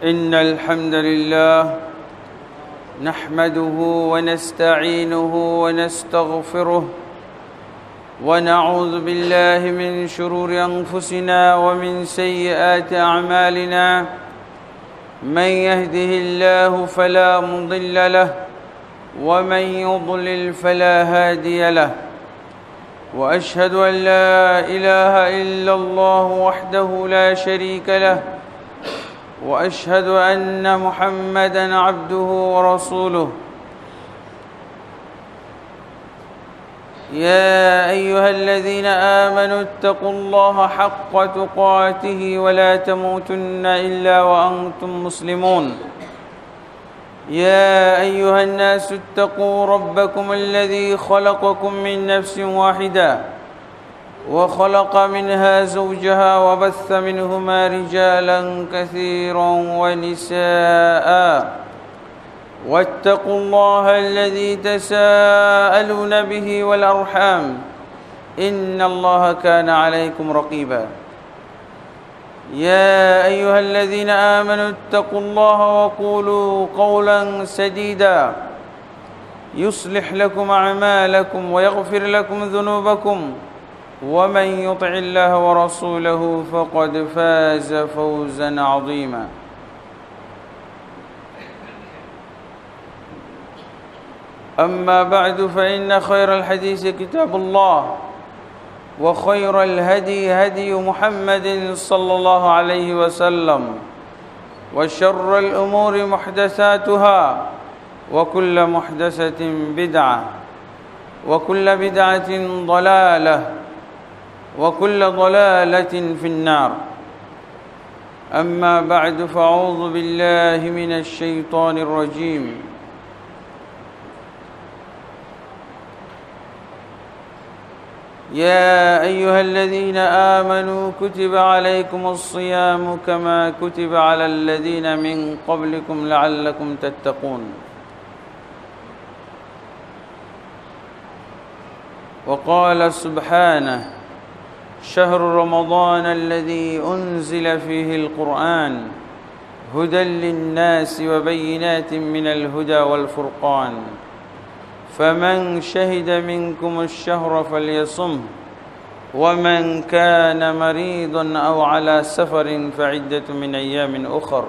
إن الحمد لله نحمده ونستعينه ونستغفره ونعوذ بالله من شرور أنفسنا ومن سيئات أعمالنا. من يهده الله فلا مضل له ومن يضلل فلا هادي له، وأشهد أن لا إله إلا الله وحده لا شريك له، وأشهد أن محمدًا عبده ورسوله. يا أيها الذين آمنوا اتقوا الله حق تقاته ولا تموتن إلا وأنتم مسلمون. يا أيها الناس اتقوا ربكم الذي خلقكم من نفس واحدة وخلق منها زوجها وبث منهما رجالا كثيرا ونساء، واتقوا الله الذي تساءلون به والأرحام إن الله كان عليكم رقيبا. يا أيها الذين آمنوا اتقوا الله وقولوا قولا سديدا يصلح لكم أعمالكم ويغفر لكم ذنوبكم، ومن يطع الله ورسوله فقد فاز فوزا عظيما. أما بعد، فإن خير الحديث كتاب الله، وخير الهدي هدي محمد صلى الله عليه وسلم، وشر الأمور محدثاتها، وكل محدثة بدعة، وكل بدعة ضلالة، وكل ضلالة في النار. أما بعد، فأعوذ بالله من الشيطان الرجيم. يا أيها الذين آمنوا كتب عليكم الصيام كما كتب على الذين من قبلكم لعلكم تتقون. وقال سبحانه: شهر رمضان الذي أنزل فيه القرآن هدى للناس وبينات من الهدى والفرقان، فمن شهد منكم الشهر فليصمه، ومن كان مريضا أو على سفر فعدة من أيام أخر،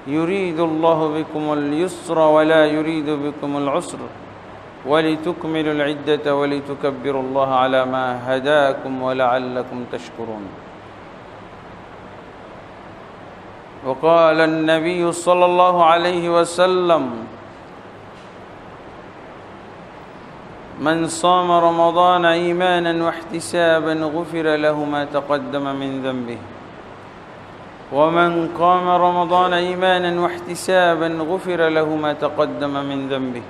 يريد الله بكم اليسر ولا يريد بكم العسر، ولتكملوا العدة ولتكبروا الله على ما هداكم ولعلكم تشكرون. وقال النبي صلى الله عليه وسلم: من صام رمضان إيمانا واحتسابا غفر له ما تقدم من ذنبه، ومن قام رمضان إيمانا واحتسابا غفر له ما تقدم من ذنبه،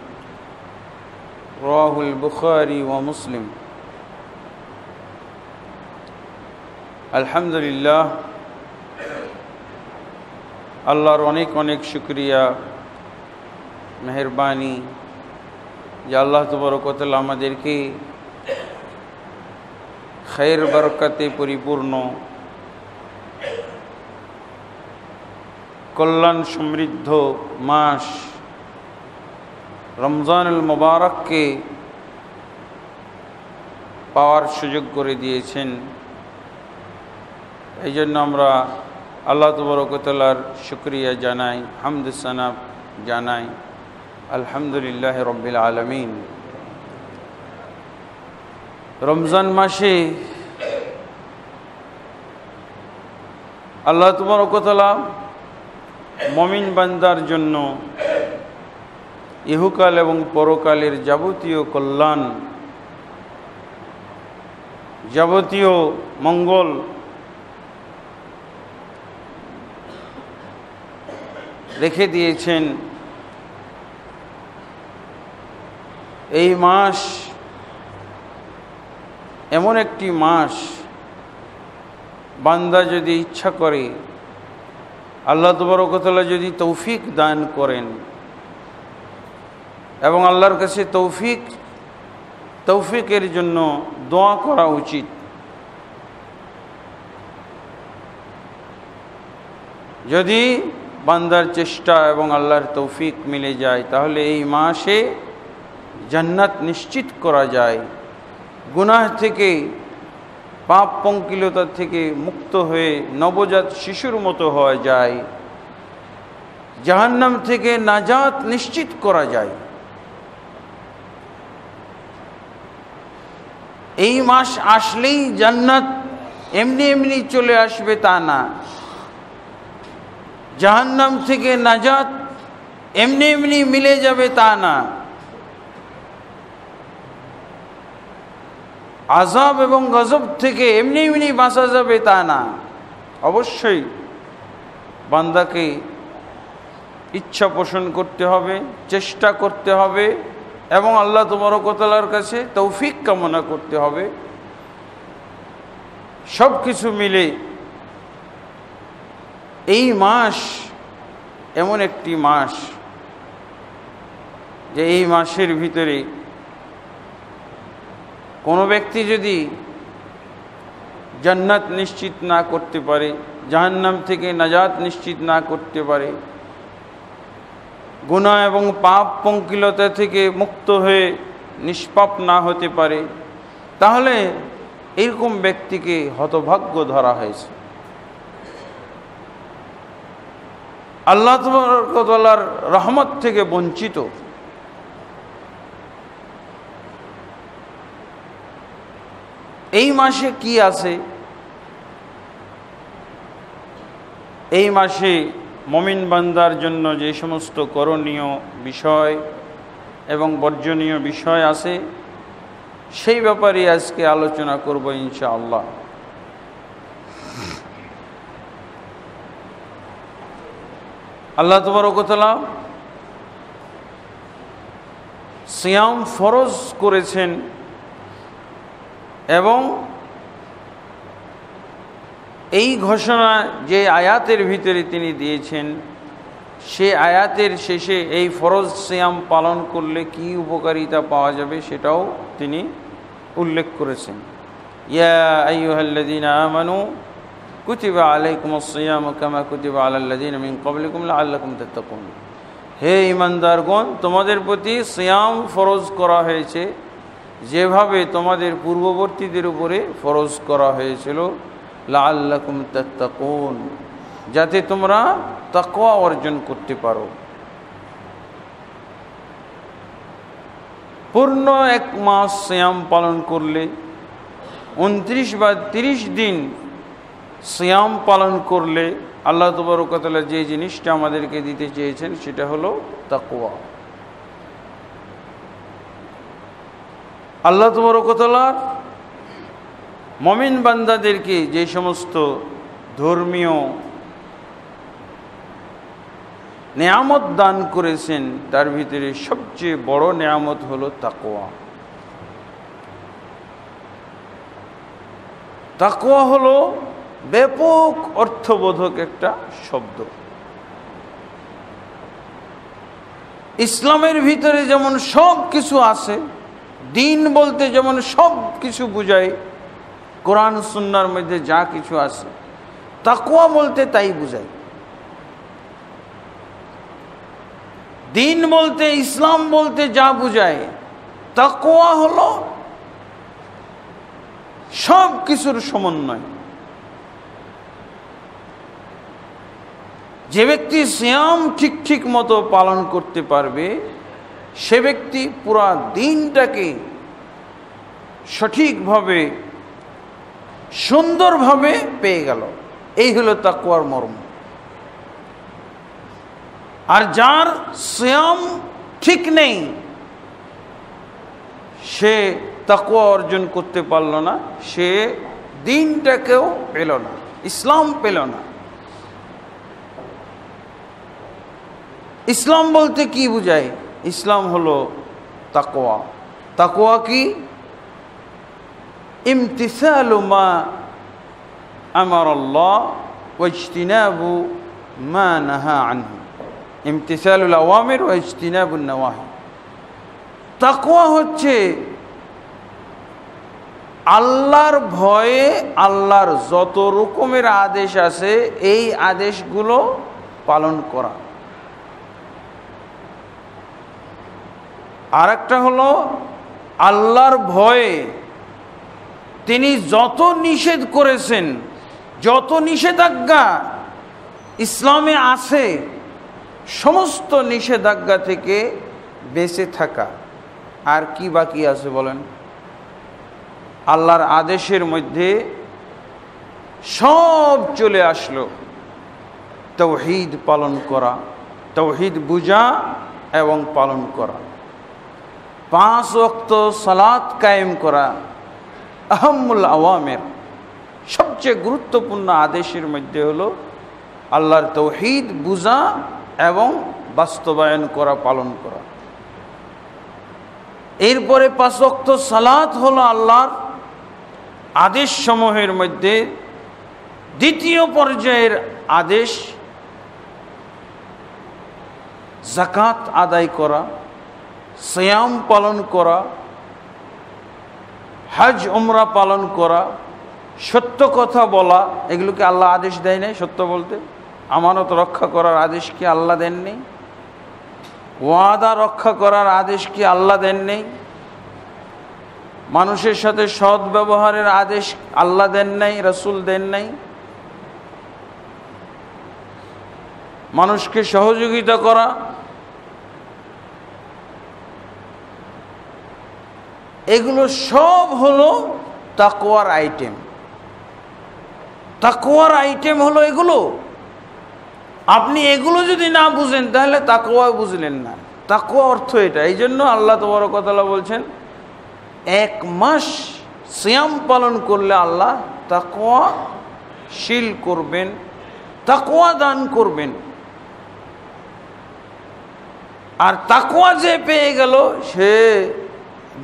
رواه البخاري ومسلم। আলহামদুলিল্লাহ, আল্লাহর অনেক অনেক শুকরিয়া, মেহেরবানি যে আল্লাহ তাবারক ওয়া তাআলা আমাদেরকে খায়ের বরকতে পরিপূর্ণ কল্যাণ সমৃদ্ধ মাস রমজানুল মুবারককে পাওয়ার সুযোগ করে দিয়েছেন। এই জন্য আমরা আল্লাহ তাবারক ওয়া তাআলার শুকরিয়া জানাই, হামদ সানা জানাই। আলহামদুলিল্লাহ রব্বিল আলামিন। রমজান মাসে আল্লাহ তাবারক ওয়া তাআলা মুমিন বান্দার জন্য ইহকাল এবং পরকালের যাবতীয় কল্যাণ, যাবতীয় মঙ্গল রেখে দিয়েছেন। এই মাস এমন একটি মাস, বান্দা যদি ইচ্ছা করে, আল্লাহ তাবারক ওয়া তাআলা যদি তৌফিক দান করেন, এবং আল্লাহর কাছে তৌফিকের জন্য দোয়া করা উচিত। যদি বান্দার চেষ্টা এবং আল্লাহর তৌফিক মিলে যায়, তাহলে এই মাসে জান্নাত নিশ্চিত করা যায়। গুনাহ থেকে, পাপ পঙ্কিলতা থেকে মুক্ত হয়ে নবজাত শিশুর মতো হওয়া যায়, জাহান্নাম থেকে নাজাত নিশ্চিত করা যায়। এই মাস আসলেই জান্নাত এমনি এমনি চলে আসবে তা না, জাহান্নাম থেকে নাজাত এমনি এমনি মিলে যাবে তা না, আযাব এবং গজব থেকে এমনি এমনি বাঁচা যাবে তা না। অবশ্যই বান্দাকে ইচ্ছা পোষণ করতে হবে, চেষ্টা করতে হবে এবং আল্লাহ তাবারক ওয়া তাআলার কাছে তৌফিক কামনা করতে হবে। সব কিছু মিলে এই মাস এমন একটি মাস যে এই মাসের ভিতরে কোনো ব্যক্তি যদি জান্নাত নিশ্চিত না করতে পারে, জাহান্নাম থেকে নাজাত নিশ্চিত না করতে পারে, গুনাহ এবং পাপ পঙ্কিলতা থেকে মুক্ত হয়ে নিষ্পাপ না হতে পারে, তাহলে এরকম ব্যক্তিকে হতভাগ্য ধরা হয়েছে। আল্লাহ তাবারক ওয়া তাআলার রহমত থেকে বঞ্চিত। এই মাসে কি আছে? এই মাসে মুমিন বান্দার জন্য যে সমস্ত করণীয় বিষয় এবং বর্জনীয় বিষয় আছে, সেই ব্যাপারে আজকে আলোচনা করব ইনশাআল্লাহ। আল্লাহ তাবারক ওয়া তাআলা সিয়াম ফরজ করেছেন এবং এই ঘোষণা যে আয়াতের ভিতরে তিনি দিয়েছেন, সে আয়াতের শেষে এই ফরজ সিয়াম পালন করলে কি উপকারিতা পাওয়া যাবে সেটাও তিনি উল্লেখ করেছেন। ইয়া আইয়ুহাল্লাযীনা আমানু কুতিবা আলাইকুমুস সিয়ামু কামা কুতিবা আলাল্লাযীনা মিন ক্বাবলিকুম লাআল্লাকুম তাত্তাকুন। হে ঈমানদারগণ, তোমাদের প্রতি সিয়াম ফরজ করা হয়েছে যেভাবে তোমাদের পূর্ববর্তীদের উপরে ফরজ করা হয়েছিল, লাআল্লাকুম তাত্তাকুন, যাতে তোমরা তাকওয়া অর্জন করতে পারো। পূর্ণ এক মাস সিয়াম পালন করলে, 29 বা 30 দিন সিয়াম পালন করলে আল্লাহ তাবারক ওয়া তাআলা যে জিনিসটা আমাদেরকে দিতে চেয়েছেন সেটা হলো তাকওয়া। আল্লাহ তাবারক ওয়া তাআলা মুমিন বান্দাদেরকে যে সমস্ত ধর্মীয় নেয়ামত দান করেছেন, তার ভিতরে সবচেয়ে বড় নেয়ামত হলো তাকওয়া। তাকওয়া হলো ব্যাপক অর্থবোধক একটা শব্দ। ইসলামের ভিতরে যেমন সব কিছু আছে, দিন বলতে যেমন সব কিছু বুঝায়, কোরআন সুন্নাহর মধ্যে যা কিছু আছে, তাকওয়া বলতে তাই বুঝায়। দিন বলতে, ইসলাম বলতে যা বুঝায়, তাকওয়া হলো সব কিছুর সমন্বয়। যে ব্যক্তি সিয়াম ঠিক মতো পালন করতে পারবে, সে ব্যক্তি পুরা দিনটাকে সঠিকভাবে সুন্দরভাবে পেয়ে গেল। এই হলো তাকওয়ার মর্ম। আর যার সিয়াম ঠিক নেই, সে তাকওয়া অর্জন করতে পারল না, সে দিনটাকেও পেল না, ইসলাম পেল না। ইসলাম বলতে কি বুঝায়? ইসলাম হলো তাকওয়া। তাকওয়া কি? ইমতিসালু মা আমারাল্লাহ ওয়া ইজতিনাবু মা নাহা আনহু। ইমতিসালুল আওয়ামির ওয়া ইজতিনাবুন নাওয়াহি। তাকওয়া হচ্ছে আল্লাহর ভয়ে আল্লাহর যত রকমের আদেশ আছে, এই আদেশগুলো পালন করা। আর একটা হলো আল্লাহর ভয়ে তিনি যত নিষেধ করেছেন, যত নিষেধাজ্ঞা ইসলামে আছে, সমস্ত নিষেধাজ্ঞা থেকে বেঁচে থাকা। আর কি বাকি আছে বলেন? আল্লাহর আদেশের মধ্যে সব চলে আসলো। তাওহীদ পালন করা, তাওহীদ বুঝা এবং পালন করা, 5 ওয়াক্ত সালাত কায়েম করা, আহাম্মুল আওয়ামের, সবচেয়ে গুরুত্বপূর্ণ আদেশের মধ্যে হলো আল্লাহর তাওহীদ বুঝা এবং বাস্তবায়ন করা, পালন করা। এরপরে 5 ওয়াক্ত সালাত হলো আল্লাহর আদেশ সমূহের মধ্যে দ্বিতীয় পর্যায়ের আদেশ। যাকাত আদায় করা, সিয়াম পালন করা, হজ উমরা পালন করা, সত্য কথা বলা, এগুলোকে আল্লাহ আদেশ দেয় নাই সত্য বলতে? আমানত রক্ষা করার আদেশ কি আল্লাহ দেননি? ওয়াদা রক্ষা করার আদেশ কি আল্লাহ দেননি? মানুষের সাথে সৎ ব্যবহারের আদেশ আল্লাহ দেন নাই, রাসূল দেন নাই? মানুষকে সহযোগিতা করা, এগুলো সব হলো তাকওয়ার আইটেম। তাকওয়ার আইটেম হলো এগুলো। আপনি এগুলো যদি না বুঝেন তাহলে তাকওয়া বুঝলেন না। তাকওয়া অর্থ এটা। এই জন্য আল্লাহ তাবারক ওয়া তাআলা বলছেন 1 মাস সিয়াম পালন করলে আল্লাহ তাকওয়াশীল করবেন, তাকওয়া দান করবেন। আর তাকওয়া যে পেয়ে গেল সে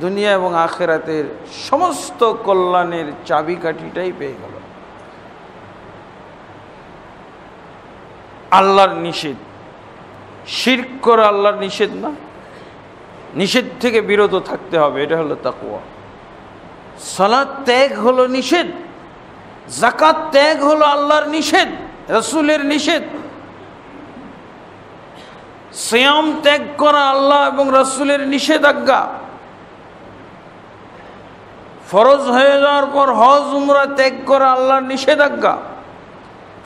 দুনিয়া এবং আখিরাতের সমস্ত কল্যাণের চাবিকাঠিটাই পেয়ে গেল। আল্লাহর নিষেধ, শিরক করা আল্লাহর নিষেধ না, নিষেধ থেকে বিরত থাকতে হবে, এটা হলো তাকওয়া। সালাত ত্যাগ হলো নিষেধ, যাকাত ত্যাগ হলো আল্লাহর নিষেধ, রাসূলের নিষেধ। সিয়াম ত্যাগ করা আল্লাহ এবং রাসূলের নিষেধাজ্ঞা। ফরজ হয়ে যাওয়ার পর হজ উমরা ত্যাগ করা আল্লাহর নিষেধাজ্ঞা।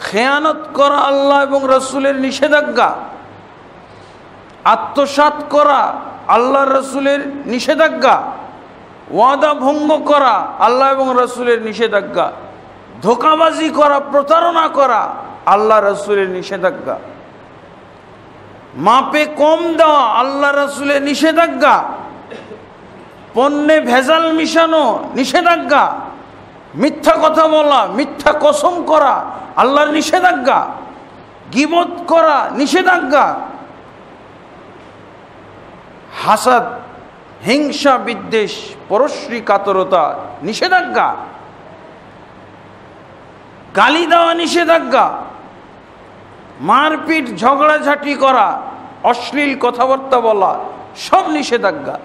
খেয়ানত করা আল্লাহ এবং রাসূলের নিষেধাজ্ঞা। আত্মসাৎ করা আল্লাহ রাসূলের নিষেধাজ্ঞা। ওয়াদা ভঙ্গ করা আল্লাহ এবং রাসূলের নিষেধাজ্ঞা। ধোঁকাবাজি করা, প্রতারণা করা আল্লাহ রাসূলের নিষেধাজ্ঞা। মাপে কম দেওয়া আল্লাহ রাসূলের নিষেধাজ্ঞা। পণ্যে ভেজাল মিশানো নিষেধাজ্ঞা। মিথ্যা কথা বলা, মিথ্যা কসম করা আল্লাহর নিষেধাজ্ঞা। গীবত করা নিষেধাজ্ঞা। হাসাদ, হিংসা, বিদ্বেষ, পরশ্রী কাতরতা নিষেধাজ্ঞা। গালি দেওয়া নিষেধাজ্ঞা। মারপিট, ঝগড়াঝাটি করা, অশ্লীল কথাবার্তা বলা সব নিষেধাজ্ঞা।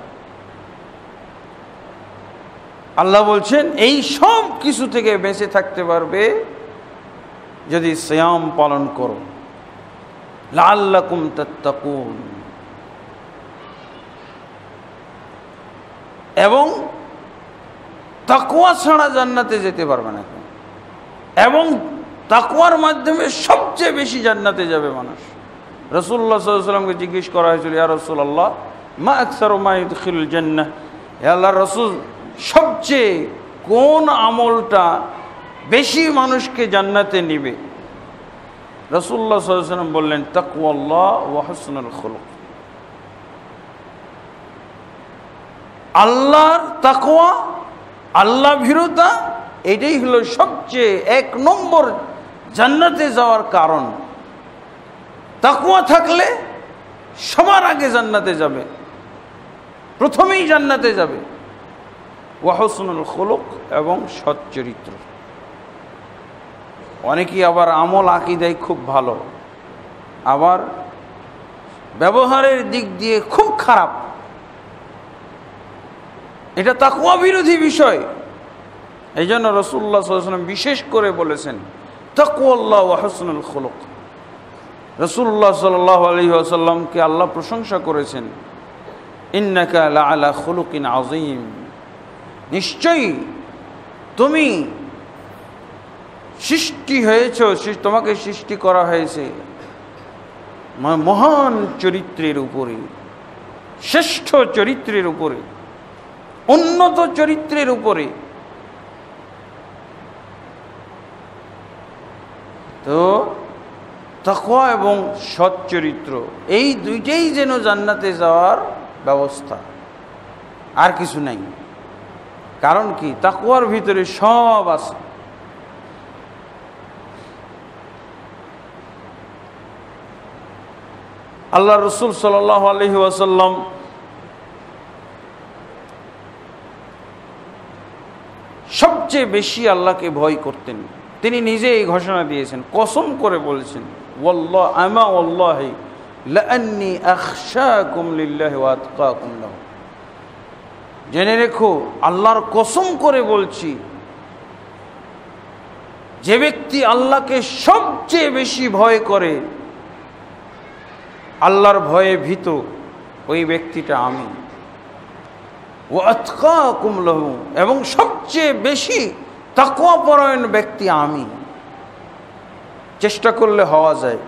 আল্লাহ বলছেন এই সব কিছু থেকে বেঁচে থাকতে পারবে যদি সিয়াম পালন করো, লাআল্লাকুম তাত্তাকুন। এবং তাকওয়া ছাড়া জান্নাতে যেতে পারবে না। এবং তাকওয়ার মাধ্যমে সবচেয়ে বেশি জান্নাতে যাবে মানুষ। রাসূলুল্লাহ সাল্লাল্লাহু আলাইহি ওয়াসাল্লামকে জিজ্ঞেস করা হয়েছিল, ইয়া রাসূলুল্লাহ মা আকসারু মা ইউদখিলুল জান্নাহ, হে আল্লাহর রাসূল সবচেয়ে কোন আমলটা বেশি মানুষকে জান্নাতে নিবে? রাসূলুল্লাহ সাল্লাল্লাহু আলাইহি ওয়াসাল্লাম বললেন, তাকওয়াল্লাহ ওয়া হুসনুল খুলুক। আল্লাহর তাকওয়া, আল্লাহ ভীরুতা, এটাই হলো সবচেয়ে 1 নম্বর জান্নাতে যাওয়ার কারণ। তাকওয়া থাকলে সবার আগে জান্নাতে যাবে, প্রথমেই জান্নাতে যাবে। ওয়া হুসনুল খুলুক, এবং সৎ চরিত্র। অনেকেই আবার আমল আকীদায় খুব ভালো, আবার ব্যবহারের দিক দিয়ে খুব খারাপ। এটা তাকওয়া বিরোধী বিষয়। এই জন্য রাসূলুল্লাহ সাল্লাল্লাহু আলাইহি ওয়াসাল্লাম বিশেষ করে বলেছেন তাকওয়াল্লাহ ওয়া হুসনুল খুলুক। রাসূলুল্লাহ সাল্লাল্লাহু আলাইহি ওয়াসাল্লামকে আল্লাহ প্রশংসা করেছেন, ইন্নাকা লাআলা খুলুকিন আযীম, নিশ্চয়ই তুমি সৃষ্টি হয়েছ, তোমাকে সৃষ্টি করা হয়েছে মহান চরিত্রের উপরে, শ্রেষ্ঠ চরিত্রের উপরে, উন্নত চরিত্রের উপরে। তো তাকওয়া এবং সৎ চরিত্র এই দুইটাই যেন জান্নাতে যাওয়ার ব্যবস্থা, আর কিছু নাই। কারণ কি? তাকওয়ার ভিতরে সব আছে। আল্লাহ রসুল সাল্লাল্লাহু আলাইহি ওয়াসাল্লাম সবচেয়ে বেশি আল্লাহকে ভয় করতেন। তিনি নিজে এই ঘোষণা দিয়েছেন, কসম করে বলেছেন, ওয়াল্লাহ আমা ওয়াল্লাহি লাআন্নী আখশাকুম লিল্লাহি ওয়া আতকাকুম লাহু, জেনে রেখো আল্লাহর কসম করে বলছি, যে ব্যক্তি আল্লাহকে সবচেয়ে বেশি ভয় করে, আল্লাহর ভয়ে ভীত, ওই ব্যক্তিটা আমি। ওয়া আতকাকুম লাহু, এবং সবচেয়ে বেশি তাকওয়াপরায়ণ ব্যক্তি আমি। চেষ্টা করলে হওয়া যায়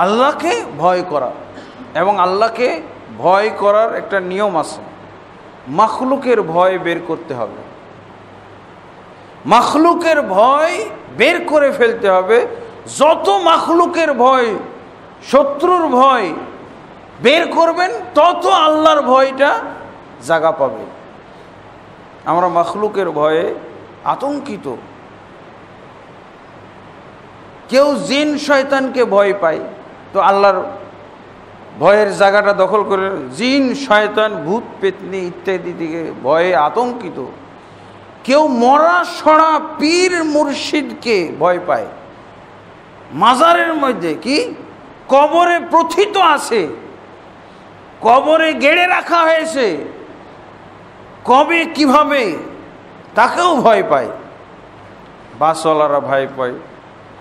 আল্লাহকে ভয় করা। এবং আল্লাহকে ভয় করার একটা নিয়ম আছে, মাখলুকের ভয় বের করতে হবে, মাখলুকের ভয় বের করে ফেলতে হবে। যত মাখলুকের ভয়, শত্রুর ভয় বের করবেন, তত আল্লাহর ভয়টা জায়গা পাবে। আমরা মাখলুকের ভয়ে আতঙ্কিত। কেউ জিন শয়তানকে ভয় পায়, তো আল্লাহর ভয়ের জায়গাটা দখল করে জিন শয়তান ভূত পেতনি ইত্যাদি দিকে ভয়ে আতঙ্কিত। কেউ মরা সড়া পীর মুর্শিদকে ভয় পায়, মাজারের মধ্যে কি কবরে প্রথিত আছে, কবরে গেড়ে রাখা হয়েছে, কবে কিভাবে তাকেও ভয় পায়। বাসওয়ালারা ভয় পায়,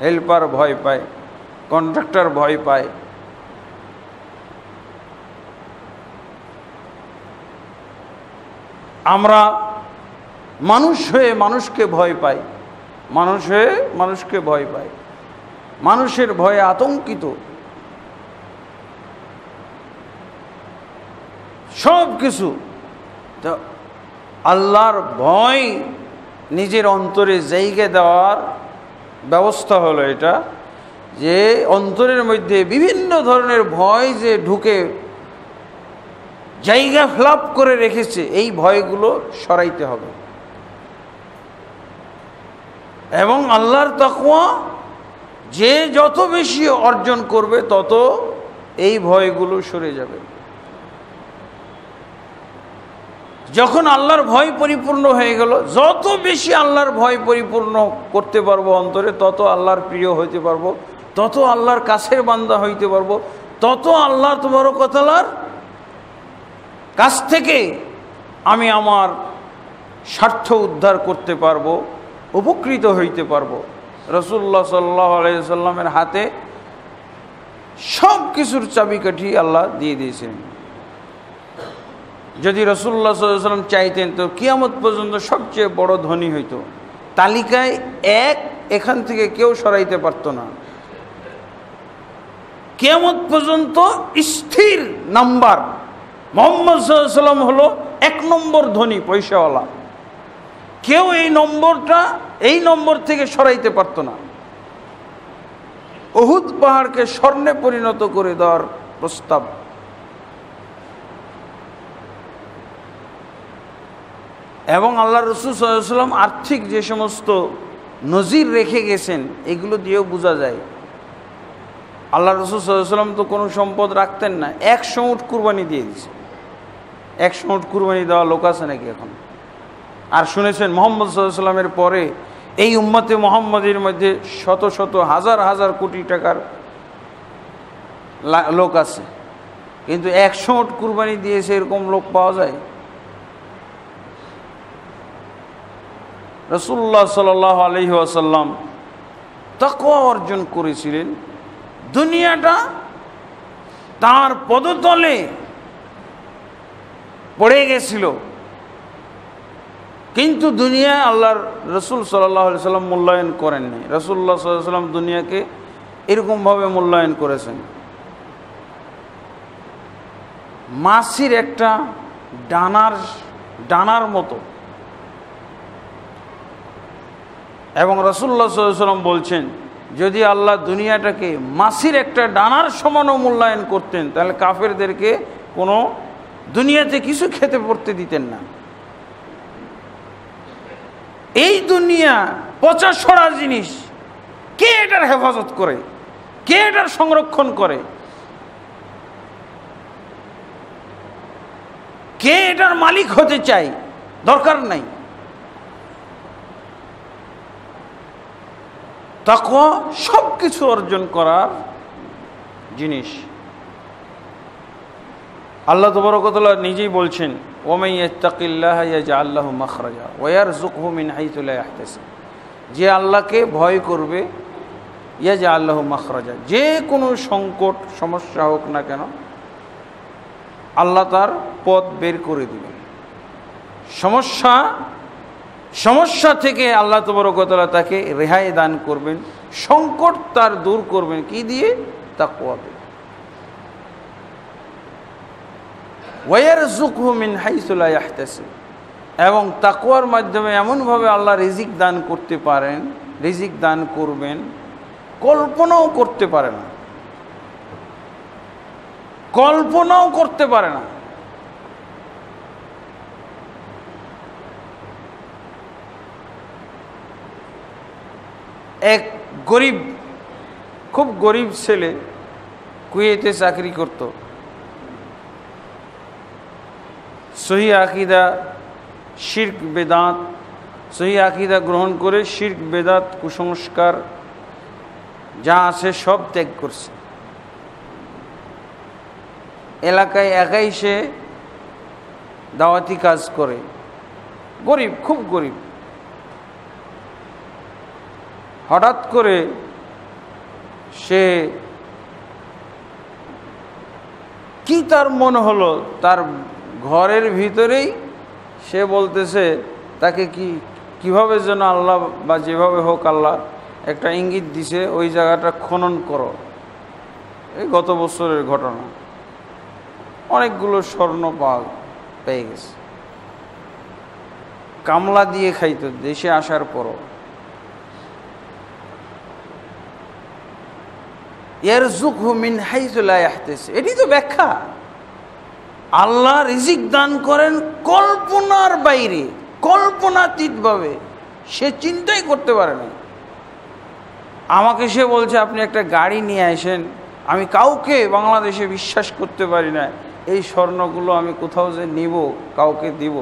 হেল্পার ভয় পায়, কন্ট্রাক্টর ভয় পায়। আমরা মানুষ হয়ে মানুষকে ভয় পাই, মানুষ হয়ে মানুষকে ভয় পাই, মানুষের ভয়ে আতঙ্কিত। সব কিছু তো আল্লাহর ভয় নিজের অন্তরে জায়গা দেওয়ার ব্যবস্থা হলো এটা, যে অন্তরের মধ্যে বিভিন্ন ধরনের ভয় যে ঢুকে জায়গা ফ্লাপ করে রেখেছে, এই ভয়গুলো সরাইতে হবে। এবং আল্লাহর তাকওয়া যে যত বেশি অর্জন করবে, তত এই ভয়গুলো সরে যাবে। যখন আল্লাহর ভয় পরিপূর্ণ হয়ে গেল, যত বেশি আল্লাহর ভয় পরিপূর্ণ করতে পারবো অন্তরে, তত আল্লাহর প্রিয় হইতে পারবো, তত আল্লাহর কাছের বান্দা হইতে পারবো, তত আল্লাহ তাবারক ওয়া তাআলার কাছ থেকে আমি আমার স্বার্থ উদ্ধার করতে পারবো, উপকৃত হইতে পারবো। রাসূলুল্লাহ সাল্লাল্লাহু আলাইহি ওয়াসাল্লামের হাতে সব কিছুর চাবিকাঠি আল্লাহ দিয়ে দিয়েছেন। যদি রাসূলুল্লাহ সাল্লাল্লাহু আলাইহি ওয়াসাল্লাম চাইতেন, তো কিয়ামত পর্যন্ত সবচেয়ে বড় ধনী হইতো। তালিকায় এখান থেকে কেউ সরাইতে পারতো না। কিয়ামত পর্যন্ত স্থির নাম্বার মুহাম্মদ সাল্লাল্লাহু আলাইহি ওয়াসাল্লাম হলো 1 নম্বর ধনী, পয়সাওয়ালা। কেউ এই নম্বর থেকে সরাইতে পারতো না। উহুদ পাহাড়কে স্বর্ণে পরিণত করে দেওয়ার প্রস্তাব। এবং আল্লাহ রাসূল সাল্লাল্লাহু আলাইহি ওয়াসাল্লাম আর্থিক যে সমস্ত নজির রেখে গেছেন, এগুলো দিয়েও বোঝা যায় আল্লাহ রাসূল সাল্লাল্লাহু আলাইহি ওয়াসাল্লাম তো কোনো সম্পদ রাখতেন না। 100 উট কুরবানি দিয়ে দিয়েছে। 100 উট কুরবানি দেওয়া লোক আছে নাকি এখন? আর শুনেছেন মুহাম্মদ সাল্লাল্লাহু আলাইহি ওয়াসাল্লামের পরে এই উম্মতে মুহাম্মাদের মধ্যে শত শত হাজার হাজার কোটি টাকার লোক আছে, কিন্তু 100 উট কুরবানি দিয়েছে এরকম লোক পাওয়া যায়? রাসূলুল্লাহ সাল্লাল্লাহু আলাইহি ওয়াসাল্লাম তাকওয়া অর্জন করেছিলেন, দুনিয়াটা তার পদতলে পড়ে গেছিল, কিন্তু দুনিয়া আল্লাহর রসুল সাল্লাল্লাহু আলাইহি সাল্লাম মূল্যায়ন করেননি। রাসূলুল্লাহ সাল্লাল্লাহু আলাইহি সাল্লাম দুনিয়াকে এরকমভাবে মূল্যায়ন করেছেন, মাছির একটা ডানার মতো। এবং রাসূলুল্লাহ সাল্লাল্লাহু আলাইহি সাল্লাম বলছেন, যদি আল্লাহ দুনিয়াটাকে মাছির একটা ডানার সমানও মূল্যায়ন করতেন, তাহলে কাফেরদেরকে কোনো দুনিয়াতে কিছু খেতে পড়তে দিতেন না। এই দুনিয়া পচা সড়া জিনিস, কে এটার হেফাজত করে, কে এটার সংরক্ষণ করে, কে এটার মালিক হতে চায়? দরকার নাই। তাকওয়া সব কিছু অর্জন করার জিনিস। আল্লাহ তাবারক ওয়া তাআলা নিজেই বলছেন, ওয়া ইয়াত্তাকিল্লাহা ইয়াজআল লাহু মাখরাজা ওয়া ইয়ারযুকহু মিন হাইথু লা ইয়াহতাসিব। যে আল্লাহকে ভয় করবে, ইয়াজআল লাহু মাখরাজা, যে কোনো সংকট সমস্যা হোক না কেন আল্লাহ তার পথ বের করে দিবেন। সমস্যা থেকে আল্লাহ তাবারক ওয়া তাআলা তাকে রেহাই দান করবেন, সংকট তার দূর করবেন। কি দিয়ে? তাকওয়া দিয়ে। ওয়ারযুকহু মিন হাইসু লা ইয়াহতাসিব, এবং তাকওয়ার মাধ্যমে এমনভাবে আল্লাহ রিজিক দান করতে পারেন, রিজিক দান করবেন কল্পনাও করতে পারে না, কল্পনাও করতে পারে না। এক গরিব, খুব গরিব ছেলে কুয়েতে চাকরি করত, সহি আকীদা শিরক বেদাত, সহি আকীদা গ্রহণ করে শিরক বেদাত কুসংস্কার যা আছে সব ত্যাগ করছে। এলাকায় একাই সে দাওয়াতি কাজ করে, গরিব, খুব গরিব। হঠাৎ করে সে কি তার মনে হলো, তার ঘরের ভিতরেই সে বলতেছে তাকে কিভাবে যেন আল্লাহ বা যেভাবে হোক আল্লাহ একটা ইঙ্গিত দিছে, ওই জায়গাটা খনন করো। এই গত বছরের ঘটনা, অনেকগুলো স্বর্ণ পেয়ে গেছে। কামলা দিয়ে খাইতো দেশে আসার পরও। ইয়ারযুকহু মিন হাইসু লা ইয়াহতাসিব, এটি তো ব্যাখ্যা। আল্লাহ রিজিক দান করেন কল্পনার বাইরে, কল্পনাতীতভাবে, সে চিন্তাই করতে পারে না। আমাকে সে বলছে আপনি একটা গাড়ি নিয়ে আসেন, আমি কাউকে বাংলাদেশে বিশ্বাস করতে পারি না, এই স্বর্ণগুলো আমি কোথাও যে নিব, কাউকে দিব,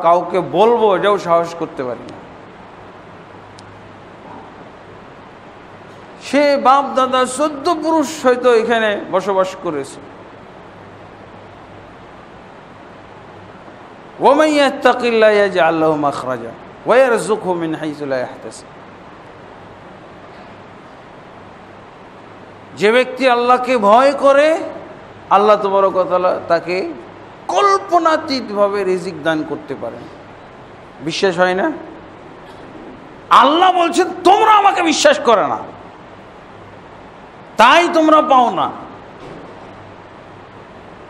কাউকে বলবো, এটাও সাহস করতে পারি না। সে বাপ দাদা 14 পুরুষ হয়তো এখানে বসবাস করেছে। ওয়া মান ইয়াত্তাকিল্লাহা ইয়াজআল লাহু মাখরাজা ওয়া ইয়ারযুকহু মিন হাইসু লা ইয়াহতাসিব। যে ব্যক্তি আল্লাহকে ভয় করে, আল্লাহ তাবারক ওয়া তাআলা তাকে কল্পনাতীতভাবে রিজিক দান করতে পারেন। বিশ্বাস হয় না? আল্লাহ বলছেন তোমরা আমাকে বিশ্বাস করে না, তাই তোমরা পাও না।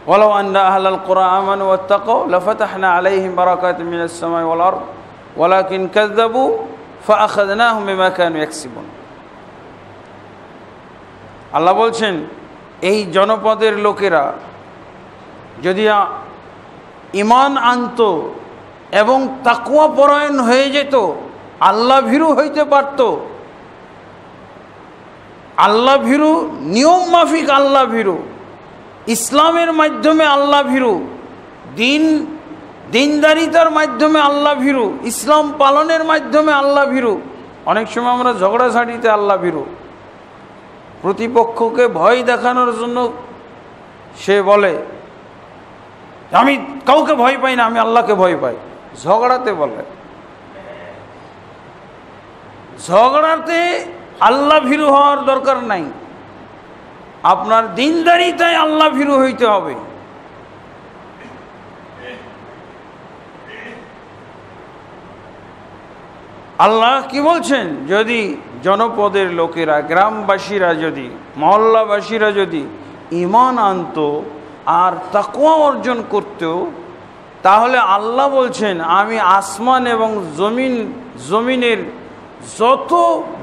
ওয়ালাউ আন্না আহলাল কুরআ আমানু ওয়াত্তাকাউ লাফাতাহনা আলাইহিম বারাকাতিম মিনাস সামাই ওয়াল আরদ ওয়ালাকিন কাযযাবু ফাআখাযনাহুম বিমা কানু ইয়াকসিবুন। আল্লাহ বলছেন এই জনপদের লোকেরা যদি ঈমান আনত এবং তাকওয়া পরায়ণ হয়ে যেত, আল্লাহ ভীরু হইতে পারত, আল্লাহ ভীরু, নিয়ম মাফিক আল্লাহ ভীরু, ইসলামের মাধ্যমে আল্লাহ ভীরু, দিনদারিতার মাধ্যমে আল্লাহ ভীরু, ইসলাম পালনের মাধ্যমে আল্লাহ ভীরু। অনেক সময় আমরা ঝগড়াঝাটিতে আল্লাহ ভীরু, প্রতিপক্ষকে ভয় দেখানোর জন্য সে বলে আমি কাউকে ভয় পাই না, আমি আল্লাহকে ভয় পাই, ঝগড়াতে বলে। ঝগড়াতে আল্লাহ ভীরু হওয়ার দরকার নাই, আপনার দিনদারিতায় আল্লাহ ভীরু হইতে হবে। আল্লাহ কি বলছেন, যদি জনপদের লোকেরা, গ্রামবাসীরা, যদি মহল্লাবাসীরা যদি ঈমান আনতো আর তাকওয়া অর্জন করতো, তাহলে আল্লাহ বলছেন আমি আসমান এবং জমিনের যত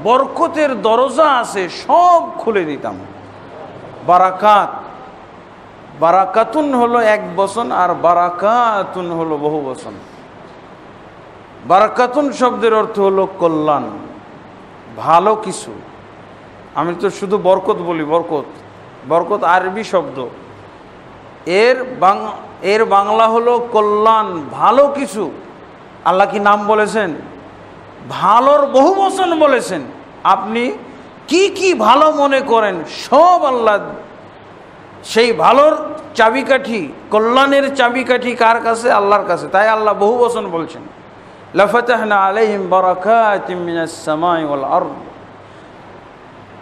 বরকতের দরজা আছে সব খুলে দিতাম। বারাকাতুন হলো এক বচন, আর বারাকাতুন হলো বহু বচন। বারাকাতুন শব্দের অর্থ হলো কল্যাণ, ভালো কিছু। আমি তো শুধু বরকত বলি, বরকত আরবি শব্দ, এর বাংলা হলো কল্যাণ, ভালো কিছু। আল্লাহ কি নাম বলেছেন? ভালোর বহু বচন বলেছেন। আপনি কি কি ভালো মনে করেন সব আল্লাহ, সেই ভালোর চাবিকাঠি, কল্যাণের চাবিকাঠি কার কাছে? আল্লাহর কাছে। তাই আল্লাহ বহু বচন বলছেন, লাফাতাহনা আলাইহিম বারাকাতিম মিনাস সামাই ওয়াল আরদ।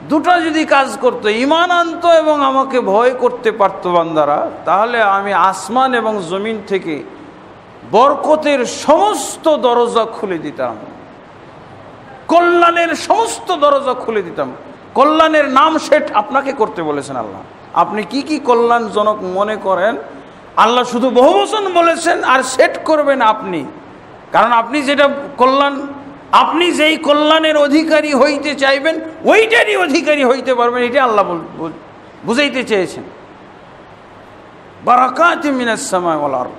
দুটো যদি কাজ করতো, ঈমান আনতো এবং আমাকে ভয় করতে পারতো বান্দারা, তাহলে আমি আসমান এবং জমিন থেকে বরকতের সমস্ত দরজা খুলে দিতাম, কল্যাণের সমস্ত দরজা খুলে দিতাম। কল্যাণের নাম সেট আপনাকে করতে বলেছেন আল্লাহ। আপনি কি কি কল্যাণজনক মনে করেন, আল্লাহ শুধু বহুবচন বলেছেন, আর সেট করবেন আপনি। কারণ আপনি যেটা কল্যাণ, আপনি যেই কল্যাণের অধিকারী হইতে চাইবেন ওইটারই অধিকারী হইতে পারবেন, এটা আল্লাহ বুঝাইতে চেয়েছেন। বারাকাতুম মিনাস সামাই ওয়াল আরদ।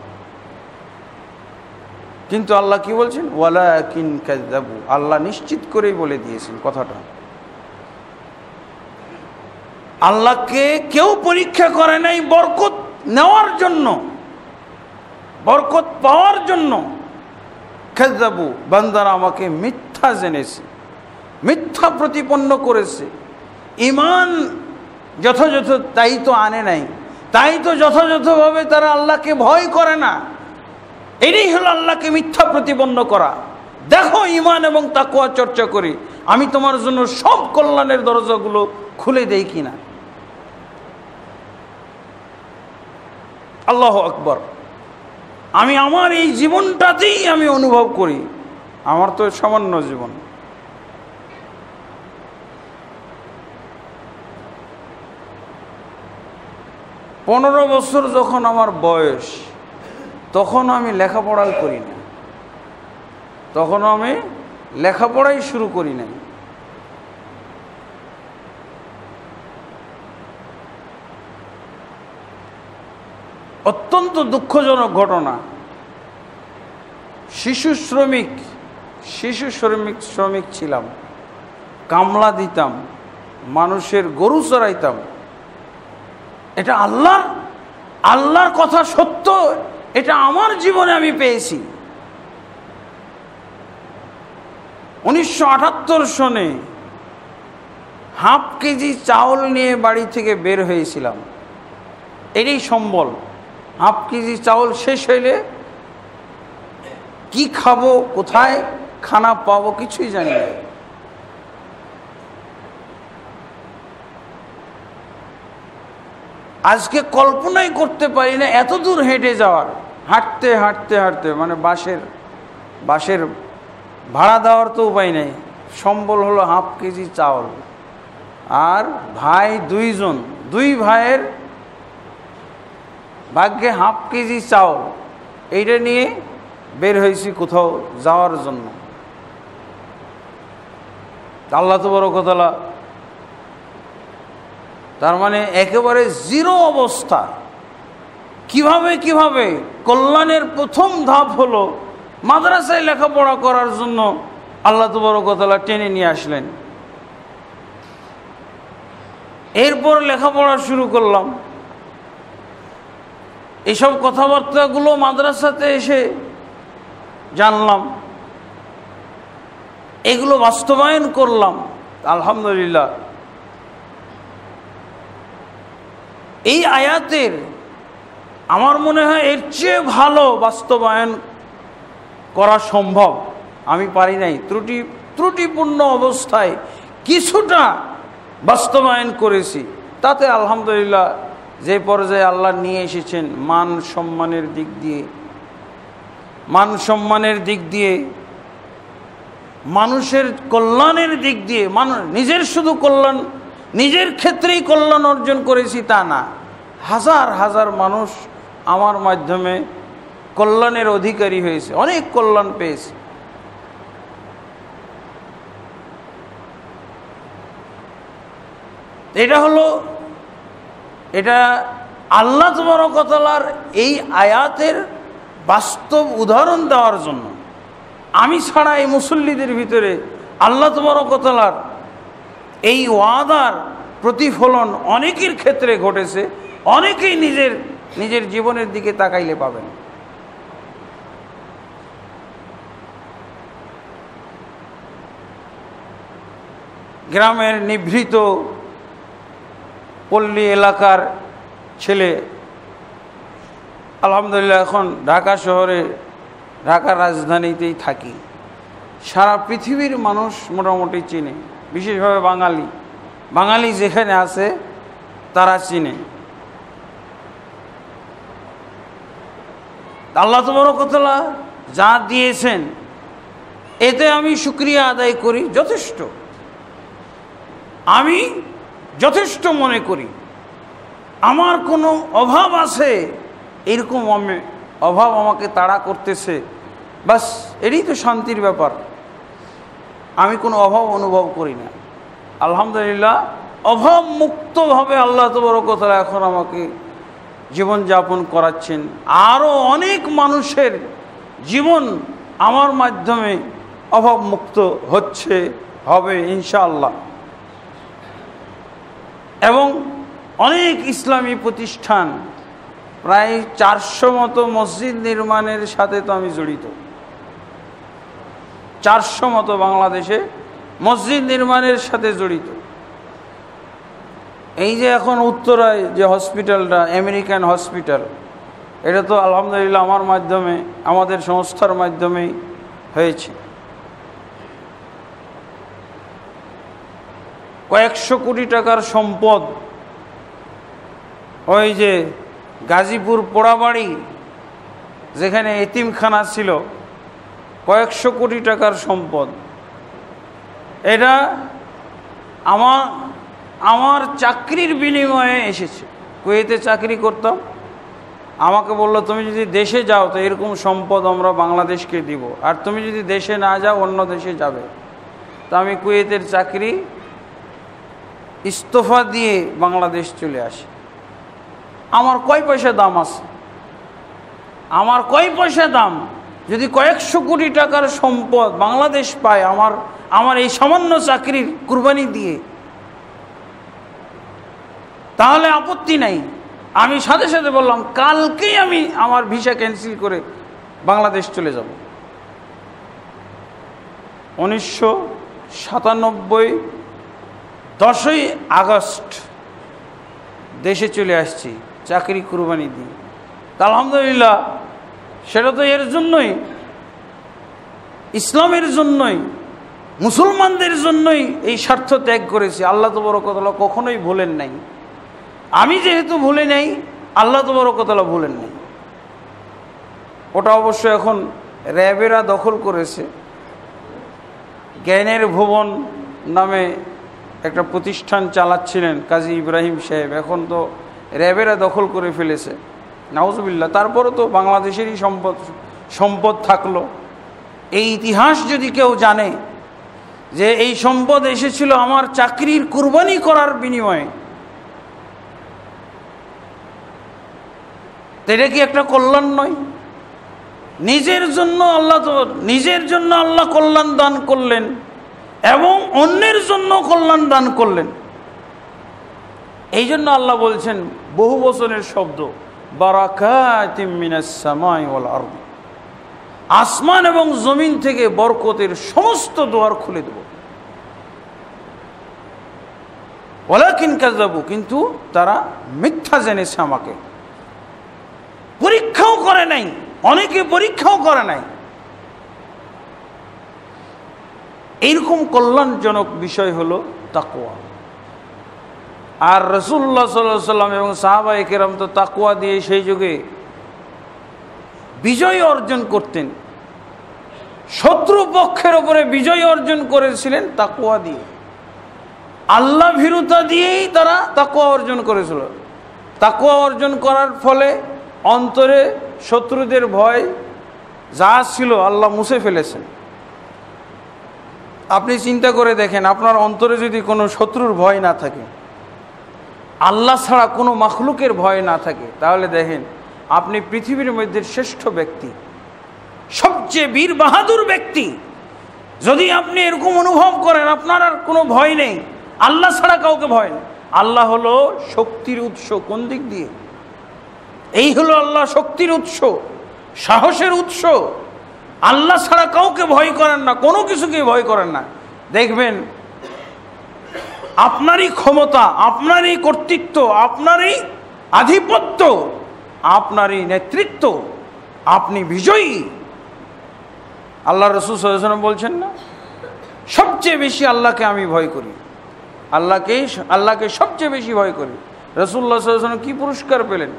কিন্তু আল্লাহ কি বলছেন? ওয়ালাকিন কাযযাবু। আল্লাহ নিশ্চিত করেই বলে দিয়েছেন কথাটা। আল্লাহকে কেউ পরীক্ষা করে নাই বরকত নেওয়ার জন্য, বরকত পাওয়ার জন্য। কাযযাবু, বান্দারা আমাকে মিথ্যা জেনেছে, মিথ্যা প্রতিপন্ন করেছে। ঈমান যথাযথ তাই তো আনে নাই, তাই তো যথাযথভাবে তারা আল্লাহকে ভয় করে না। এটাই হলো আল্লাহকে মিথ্যা প্রতিপন্ন করা। দেখো ঈমান এবং তাকওয়া চর্চা করি, আমি তোমার জন্য সব কল্যাণের দরজাগুলো খুলে দেই কিনা। আল্লাহু আকবার। আমি আমার এই জীবনটাতেই আমি অনুভব করি, আমার তো সামান্য জীবন। পনেরো বছর যখন আমার বয়স, তখন আমি লেখাপড়াই করি না, তখন আমি লেখাপড়াই শুরু করি নাই। অত্যন্ত দুঃখজনক ঘটনা। শিশু শ্রমিক ছিলাম, কামলা দিতাম, মানুষের গরু চড়াইতাম। এটা আল্লাহর কথা সত্য, এটা আমার জীবনে আমি পেয়েছি। 1978 সনে হাফ কেজি চাউল নিয়ে বাড়ি থেকে বের হয়েছিলাম। এটাই সম্বল। হাফ কেজি চাউল শেষ হইলে কি খাবো, কোথায় খানা পাবো কিছুই জানি না। আজকে কল্পনাই করতে পারি না এত দূর হেঁটে যাওয়ার, হাঁটতে হাঁটতে হাঁটতে, মানে বাসের ভাড়া দেওয়ার তো উপায় নেই। সম্বল হলো হাফ কেজি চাউল, আর ভাই দুইজন, দুই ভাইয়ের ভাগ্যে হাফ কেজি চাউল। এইটা নিয়ে বের হয়েছি কোথাও যাওয়ার জন্য। আল্লাহ তাবারকাতাআলা, তার মানে একেবারে জিরো অবস্থা। কিভাবে কল্যাণের প্রথম ধাপ হলো মাদ্রাসায় লেখাপড়া করার জন্য আল্লাহ তাবারকাতাআলা টেনে নিয়ে আসলেন। এরপর লেখাপড়া শুরু করলাম। এইসব কথাবার্তাগুলো মাদ্রাসাতে এসে জানলাম, এগুলো বাস্তবায়ন করলাম। আলহামদুলিল্লাহ, এই আয়াতের আমার মনে হয় এর চেয়ে ভালো বাস্তবায়ন করা সম্ভব। আমি পারি নাই, ত্রুটিপূর্ণ অবস্থায় কিছুটা বাস্তবায়ন করেছি, তাতে আলহামদুলিল্লাহ যে পর্যায়ে আল্লাহ নিয়ে এসেছেন মান সম্মানের দিক দিয়ে মানুষের কল্যাণের দিক দিয়ে, নিজের শুধু কল্যাণ, নিজের ক্ষেত্রেই কল্যাণ অর্জন করেছি তা না, হাজার হাজার মানুষ আমার মাধ্যমে কল্যাণের অধিকারী হয়েছে, অনেক কল্যাণ পেয়েছে। এটা আল্লাহ তাবারক ওয়া তাআলার এই আয়াতের বাস্তব উদাহরণ দেওয়ার জন্য। আমি ছাড়া এই মুসল্লিদের ভিতরে আল্লাহ তাবারক ওয়া তাআলার এই ওয়াদার প্রতিফলন অনেকের ক্ষেত্রে ঘটেছে, অনেকেই নিজের জীবনের দিকে তাকাইলে পাবেন। গ্রামের নিভৃত পল্লী এলাকার ছেলে আলহামদুলিল্লাহ এখন ঢাকা শহরে, ঢাকা রাজধানীতেই থাকি, সারা পৃথিবীর মানুষ মোটামুটি চিনে, বিশেষভাবে বাঙালি যেখানে আছে তারা চিনে। আল্লাহ তাবারক ওয়া তাআলা যা দিয়েছেন এতে আমি শুকরিয়া আদায় করি, যথেষ্ট, আমি যথেষ্ট মনে করি। আমার কোনো অভাব আছে এরকম অভাব আমাকে তাড়া করতেছে, বাস এটাই তো শান্তির ব্যাপার। আমি কোনো অভাব অনুভব করি না, আলহামদুলিল্লাহ অভাব মুক্তভাবে আল্লাহ তাবারক ওয়া তাআলা এখন আমাকে জীবনযাপন করাচ্ছেন। আরও অনেক মানুষের জীবন আমার মাধ্যমে অভাব মুক্ত হবে ইনশাআল্লাহ। এবং অনেক ইসলামী প্রতিষ্ঠান, প্রায় 400 মতো মসজিদ নির্মাণের সাথে তো আমি জড়িত। 400 মতো বাংলাদেশে মসজিদ নির্মাণের সাথে জড়িত। এই যে এখন উত্তরায় যে হসপিটালটা, আমেরিকান হসপিটাল, এটা তো আলহামদুলিল্লাহ আমার মাধ্যমে, আমাদের সংস্থার মাধ্যমেই হয়েছে। কয়েকশো কোটি টাকার সম্পদ, ওই যে গাজীপুর পোড়াবাড়ি যেখানে এতিমখানা ছিল, কয়েকশো কোটি টাকার সম্পদ। এটা আমার চাকরির বিনিময়ে এসেছে। কুয়েতে চাকরি করতাম, আমাকে বললো তুমি যদি দেশে যাও তো এরকম সম্পদ আমরা বাংলাদেশকে দিব, আর তুমি যদি দেশে না যাও অন্য দেশে যাবে। তো আমি কুয়েতের চাকরি ইস্তফা দিয়ে বাংলাদেশ চলে আসি। আমার কয় পয়সা দাম আছে? আমার কয় পয়সা দাম? যদি কয়েকশো কোটি টাকার সম্পদ বাংলাদেশ পায় আমার এই সামান্য চাকরির কুরবানি দিয়ে, তাহলে আপত্তি নাই। আমি সাথে সাথে বললাম কালকেই আমি আমার ভিসা ক্যান্সেল করে বাংলাদেশ চলে যাব। 1997 10ই আগস্ট দেশে চলে আসছি চাকরি কুরবানি দিয়ে। তা আলহামদুলিল্লাহ সেটা তো এর জন্যই, ইসলামের জন্যই, মুসলমানদের জন্যই এই স্বার্থ ত্যাগ করেছি। আল্লাহ তাবারক ওয়া তাআলা কখনোই ভুলেন নাই। আমি যেহেতু ভুলে নাই, আল্লাহ তাবারক ওয়া তাআলা ভুলেন নাই। ওটা অবশ্য এখন র্যাবেরা দখল করেছে। জ্ঞানের ভুবন নামে একটা প্রতিষ্ঠান চালাচ্ছিলেন কাজী ইব্রাহিম সাহেব, এখন তো র্যাবেরা দখল করে ফেলেছে, নাউজুবিল্লাহ। তারপরে তো বাংলাদেশেরই সম্পদ থাকলো। এই ইতিহাস যদি কেউ জানে যে এই সম্পদ এসেছিল আমার চাকরির কুরবানি করার বিনিময়ে, এটা কি একটা কল্যাণ নয়? নিজের জন্য আল্লাহ কল্যাণ দান করলেন এবং অন্যের জন্য কল্যাণ দান করলেন। এই জন্য আল্লাহ বলছেন, বহু বচনের শব্দ, বারাকাতিম মিনাস সামাই ওয়াল আরদ, আসমান এবং জমিন থেকে বরকতের সমস্ত দুয়ার খুলে দেব। ওয়ালাকিন কাযাবু, কিন্তু তারা মিথ্যা জেনেছে, আমাকে পরীক্ষাও করে নাই, অনেকে পরীক্ষাও করে নাই। এইরকম কল্যাণজনক বিষয় হলো তাকওয়া। আর রাসূলুল্লাহ সাল্লাল্লাহু আলাইহি ওয়াসাল্লাম এবং সাহাবায়ে কেরাম তো তাকওয়া দিয়ে সেই যুগে বিজয় অর্জন করতেন, শত্রু পক্ষের উপরে বিজয় অর্জন করেছিলেন তাকওয়া দিয়ে, আল্লাহ ভীরুতা দিয়েই তারা তাকওয়া অর্জন করেছিল। তাকওয়া অর্জন করার ফলে অন্তরে শত্রুদের ভয় যা ছিল আল্লাহ মুছে ফেলেছেন। আপনি চিন্তা করে দেখেন, আপনার অন্তরে যদি কোনো শত্রুর ভয় না থাকে, আল্লাহ ছাড়া কোনো মাখলুকের ভয় না থাকে, তাহলে দেখেন আপনি পৃথিবীর মধ্যে শ্রেষ্ঠ ব্যক্তি, সবচেয়ে বীর বাহাদুর ব্যক্তি। যদি আপনি এরকম অনুভব করেন আপনার আর কোনো ভয় নেই, আল্লাহ ছাড়া কাউকে ভয় নেই। আল্লাহ হলো শক্তির উৎস। কোন দিক দিয়ে? এই হলো আল্লাহ শক্তির উৎস, সাহসের উৎস। আল্লাহ ছাড়া কাউকে ভয় করেন না, কোনো কিছুকে ভয় করেন না। দেখবেন আপনারই ক্ষমতা, আপনারই কর্তৃত্ব, আপনারই আধিপত্য, আপনারই নেতৃত্ব, আপনি বিজয়ী। আল্লাহ রাসূল সাল্লাল্লাহু আলাইহি ওয়াসাল্লাম বলছেন না, সবচেয়ে বেশি আল্লাহকে আমি ভয় করি, আল্লাহকে সবচেয়ে বেশি ভয় করি। রাসূলুল্লাহ সাল্লাল্লাহু আলাইহি ওয়াসাল্লাম কি পুরস্কার পেলেন?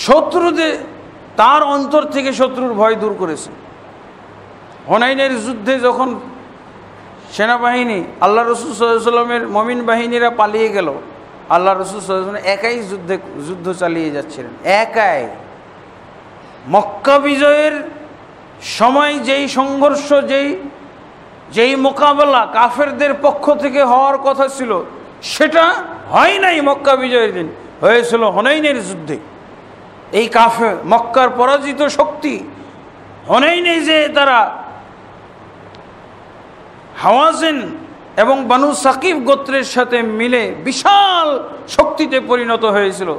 শত্রুদের তার অন্তর থেকে শত্রুর ভয় দূর করেছে। হুনাইনের যুদ্ধে যখন সেনাবাহিনী আল্লাহ রাসূল সাল্লাল্লাহু আলাইহি ওয়াসাল্লামের মুমিন বাহিনীরা পালিয়ে গেল, আল্লাহ রাসূল সাল্লাল্লাহু আলাইহি ওয়াসাল্লাম একাই যুদ্ধ চালিয়ে যাচ্ছিলেন, একাই। মক্কা বিজয়ের সময় যেই সংঘর্ষ, যেই মোকাবেলা কাফেরদের পক্ষ থেকে হওয়ার কথা ছিল, সেটা হয় নাই মক্কা বিজয়ের দিন, হয়েছিল হুনাইনের যুদ্ধে। এই কাফের মক্কার পরাজিত শক্তি হুনাইনে যে তারা হাওয়াজিন এবং বানু সাকিব গোত্রের সাথে মিলে বিশাল শক্তিতে পরিণত হয়েছিল।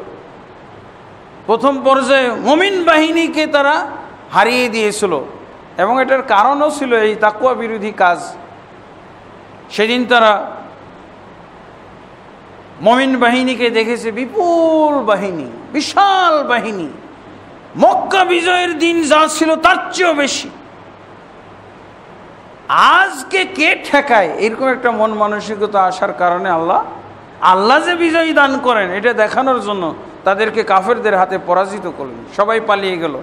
প্রথম পর্যায়ে মুমিন বাহিনীকে তারা হারিয়ে দিয়েছিল, এবং এটার কারণও ছিল এই তাকওয়া বিরোধী কাজ। সেদিন তারা মুমিন বাহিনীকে দেখেছে বিপুল বাহিনী, বিশাল বাহিনী, মক্কা বিজয়ের দিন যা ছিল তার চেয়েও বেশি। আজকে কে ঠেকায়, এরকম একটা মন মানসিকতা আসার কারণে আল্লাহ যে বিজয়ী দান করেন এটা দেখানোর জন্য তাদেরকে কাফেরদের হাতে পরাজিত করলেন। সবাই পালিয়ে গেল,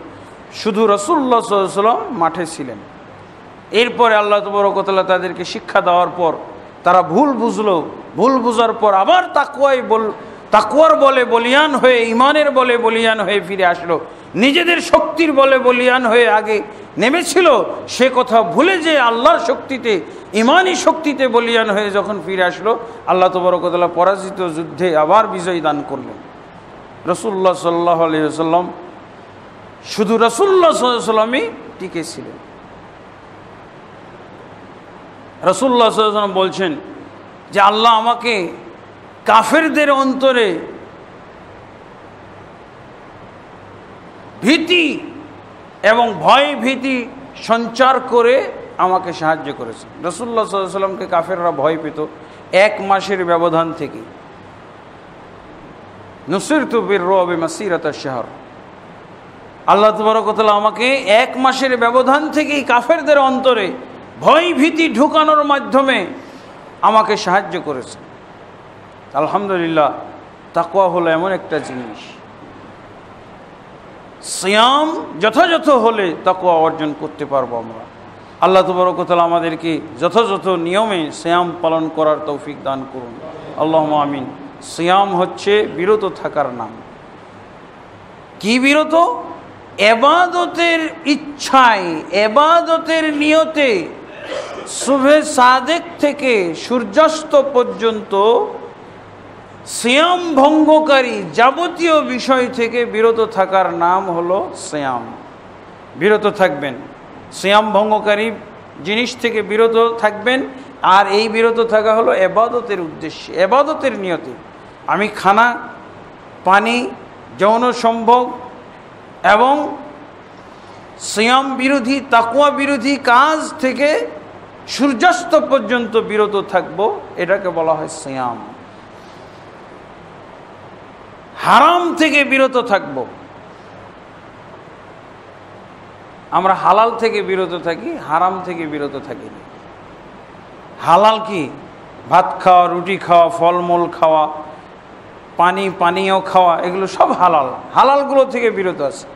শুধু রাসূলুল্লাহ সাল্লাল্লাহু আলাইহি ওয়াসাল্লাম মাঠে ছিলেন। এরপরে আল্লাহ তাবারক ওয়া তাআলা তাদেরকে শিক্ষা দেওয়ার পর তারা ভুল বুঝলো, ভুল বুঝার পর আবার তাকওয়ার বলে বলিয়ান হয়ে, ইমানের বলে বলিয়ান হয়ে ফিরে আসলো। নিজেদের শক্তির বলে বলিয়ান হয়ে আগে নেমেছিল, সে কথা ভুলে যে আল্লাহর শক্তিতে, ইমানি শক্তিতে বলিয়ান হয়ে যখন ফিরে আসলো, আল্লাহ তাবারক ওয়া তাআলা পরাজিত যুদ্ধে আবার বিজয় দান করলেন। রাসূলুল্লাহ সাল্লাল্লাহু আলাইহি ওয়াসাল্লাম শুধু রাসূলুল্লাহ সাল্লাল্লাহু আলাইহি ওয়াসাল্লামই টিকে ছিলেন। রাসূলুল্লাহ সাল্লাল্লাহু আলাইহি ওয়াসাল্লাম বলছেন যে আল্লাহ আমাকে কাফেরদের অন্তরে ভীতি এবং ভয় ভীতি সঞ্চার করে আমাকে সাহায্য করেছেন। রাসূলুল্লাহ সাল্লাল্লাহু আলাইহি ওয়াসাল্লামকে কাফেররা ভয় পেত 1 মাসের ব্যবধান থেকে। নুসিরতু বির-রু'বি মাসিরাতা শাহর, আল্লাহ তাবারক ওয়া তাআলা আমাকে 1 মাসের ব্যবধান থেকেই কাফেরদের অন্তরে ভয় ভীতি ঢুকানোর মাধ্যমে আমাকে সাহায্য করেছে। আলহামদুলিল্লাহ, তাকওয়া হলো এমন একটা জিনিস, সিয়াম যথাযথ হলে তাকওয়া অর্জন করতে পারবো আমরা। আল্লাহ তাবারক ওয়া তাআলা আমাদেরকে যথাযথ নিয়মে সিয়াম পালন করার তৌফিক দান করুন, আল্লাহুম্মা আমিন। সিয়াম হচ্ছে বিরত থাকার নাম। কি বিরত? ইবাদতের ইচ্ছায়, ইবাদতের নিয়তে সুবহে সাদেক থেকে সূর্যাস্ত পর্যন্ত সিয়াম ভঙ্গকারী যাবতীয় বিষয় থেকে বিরত থাকার নাম হলো সিয়াম। বিরত থাকবেন, সিয়াম ভঙ্গকারী জিনিস থেকে বিরত থাকবেন। আর এই বিরত থাকা হলো ইবাদতের উদ্দেশ্যে, ইবাদতের নিয়তে। আমি খানা, পানি, যৌন সম্ভোগ এবং সিয়াম বিরোধী, তাকওয়া বিরোধী কাজ থেকে সূর্যাস্ত পর্যন্ত বিরত থাকবো, এটাকে বলা হয় সিয়াম। হারাম থেকে বিরত থাকব। আমরা হালাল থেকে বিরত থাকি, হারাম থেকে বিরত থাকি না। হালাল কি? ভাত খাওয়া, রুটি খাওয়া, ফলমূল খাওয়া, পানীয় খাওয়া, এগুলো সব হালাল। হালালগুলো থেকে বিরত আছে।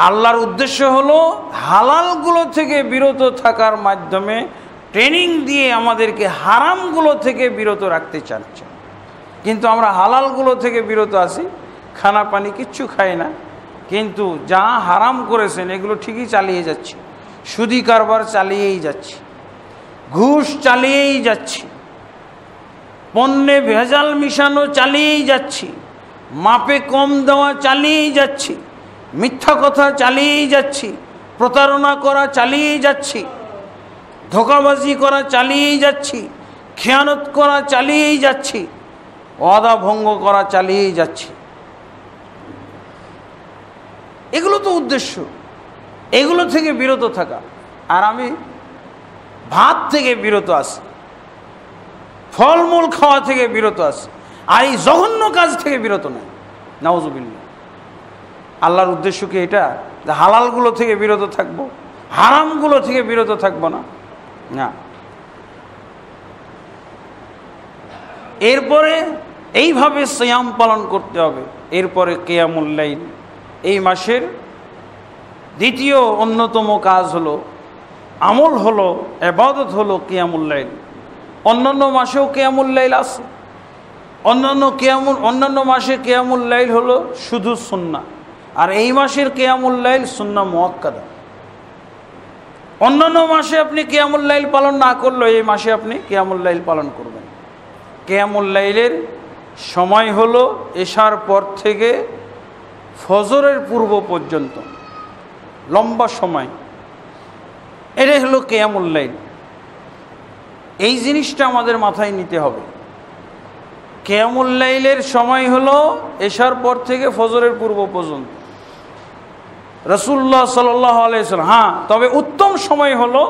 আল্লাহর উদ্দেশ্য হলো হালালগুলো থেকে বিরত থাকার মাধ্যমে ট্রেনিং দিয়ে আমাদেরকে হারামগুলো থেকে বিরত রাখতে চাচ্ছে। কিন্তু আমরা হালালগুলো থেকে বিরত আছি, খানা পানি কিচ্ছু খাই না, কিন্তু যা হারাম করেছেন এগুলো ঠিকই চালিয়ে যাচ্ছি। সুদি কারবার চালিয়েই যাচ্ছি, ঘুষ চালিয়েই যাচ্ছি, পণ্যে ভেজাল মিশানো চালিয়েই যাচ্ছি, মাপে কম দেওয়া চালিয়েই যাচ্ছি, মিথ্যা কথা চালিয়েই যাচ্ছি, প্রতারণা করা চালিয়েই যাচ্ছি, ধোঁকাবাজি করা চালিয়েই যাচ্ছি, খেয়ানত করা চালিয়েই যাচ্ছি, ওয়াদা ভঙ্গ করা চালিয়েই যাচ্ছি। এগুলো তো উদ্দেশ্য, এগুলো থেকে বিরত থাকা। আর আমি ভাত থেকে বিরত আছি, ফলমূল খাওয়া থেকে বিরত আছি, আর এই জঘন্য কাজ থেকে বিরত নয়। নাউজুবিল্লাহ। আল্লাহর উদ্দেশ্য কি এটা যে হালালগুলো থেকে বিরত থাকবো, হারামগুলো থেকে বিরত থাকবো না? না। এরপরে এইভাবে সিয়াম পালন করতে হবে। এরপরে কিয়ামুল লাইল। এই মাসের দ্বিতীয় অন্যতম কাজ হলো, আমল হলো, ইবাদত হলো কিয়ামুল লাইল। অন্যান্য মাসেও কিয়ামুল লাইল আছে। অন্যান্য মাসে কিয়ামুল লাইল হলো শুধু সুন্নাহ, আর এই মাসের কিয়ামুল লাইল সুন্নাহ মুআক্কাদা। অন্যান্য মাসে আপনি কিয়ামুল লাইল পালন না করলেও এই মাসে আপনি কিয়ামুল লাইল পালন করবেন। কিয়ামুল লাইলের সময় হলো এশার পর থেকে ফজরের পূর্ব পর্যন্ত, লম্বা সময়। এটাই হলো কিয়ামুল লাইল। এই জিনিসটা আমাদের মাথায় নিতে হবে। কিয়ামুল লাইলের সময় হলো এশার পর থেকে ফজরের পূর্ব পর্যন্ত। রাসূলুল্লাহ সাল্লাল্লাহু আলাইহি ওয়াসাল্লাম, হ্যাঁ, তবে উত্তম সময় হলো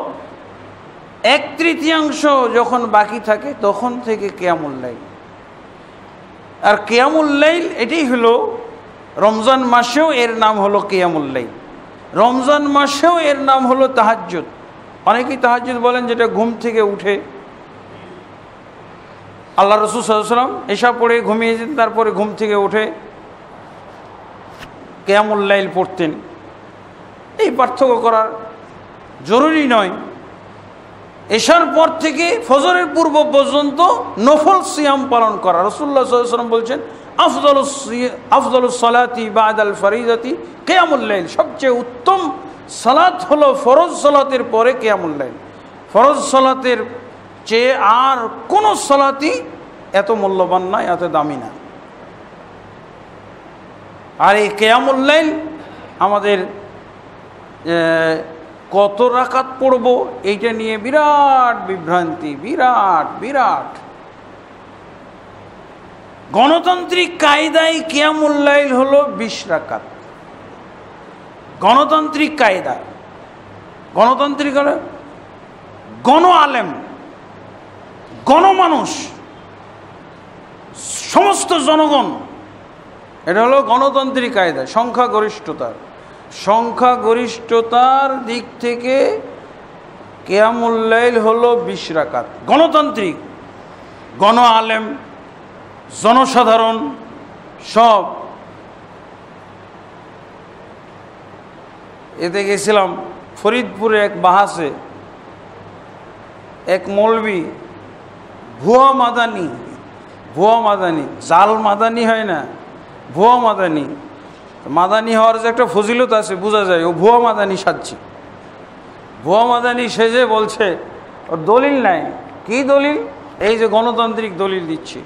1/3 যখন বাকি থাকে তখন থেকে কিয়ামুল লাইল। আর কিয়ামুল লাইল এটাই হলো রমজান মাসেও এর নাম হলো কিয়ামুল লাইল। রমজান মাসেও এর নাম হলো তাহাজ্জুদ। অনেকেই তাহাজ্জুদ বলেন, যেটা ঘুম থেকে উঠে। আল্লাহ রাসূল সাল্লাল্লাহু আলাইহি ওয়াসাল্লাম এশা পড়ে ঘুমিয়ে যেতেন, তারপরে ঘুম থেকে উঠে কিয়ামুল লাইল পড়তেন। এই পার্থক্য করার জরুরি নয়। এশার পর থেকে ফজরের পূর্ব পর্যন্ত নফল সিয়াম পালন করা। রাসূলুল্লাহ সাল্লাল্লাহু আলাইহি ওয়াসাল্লাম বলছেন, আফদালুস সালাতি বাদাল ফরিদাতি কিয়ামুল লাইল। সবচেয়ে উত্তম সালাত হলো ফরজ সালাতের পরে কিয়ামুল লাইল। ফরজ সালাতের চেয়ে আর কোনো সালাতই এত মূল্যবান না, এত দামি না। আর এই কিয়ামুল লাইল আমাদের কত রাকাত পড়ব এইটা নিয়ে বিরাট বিভ্রান্তি, বিরাট। গণতান্ত্রিক কায়দায় কিয়ামুল লাইল হলো 20 রাকাত। গণতান্ত্রিক কায়দা, গণতান্ত্রিক হলো গণ আলেম, গণমানুষ, সমস্ত জনগণ। এটা হলো গণতান্ত্রিক কায়দা। সংখ্যাগরিষ্ঠতার দিক থেকে কিয়ামুল লাইল হলো 20 রাকাত। গণতান্ত্রিক, গণ আলেম, জনসাধারণ সব। এতে গেছিলাম ফরিদপুরে এক বাহাসে, এক মৌলবি ভুয়া মাদানি, জাল মাদানি হয় না, ভুয়া মাদানি। মাদানি হওয়ার যে একটা ফজিলত আছে বোঝা যায়, ও ভুয়া মাদানি সাজছে। ভুয়া মাদানি সেজে বলছে ওর দলিল নাই। কি দলিল? এই যে গণতান্ত্রিক দলিল দিচ্ছে।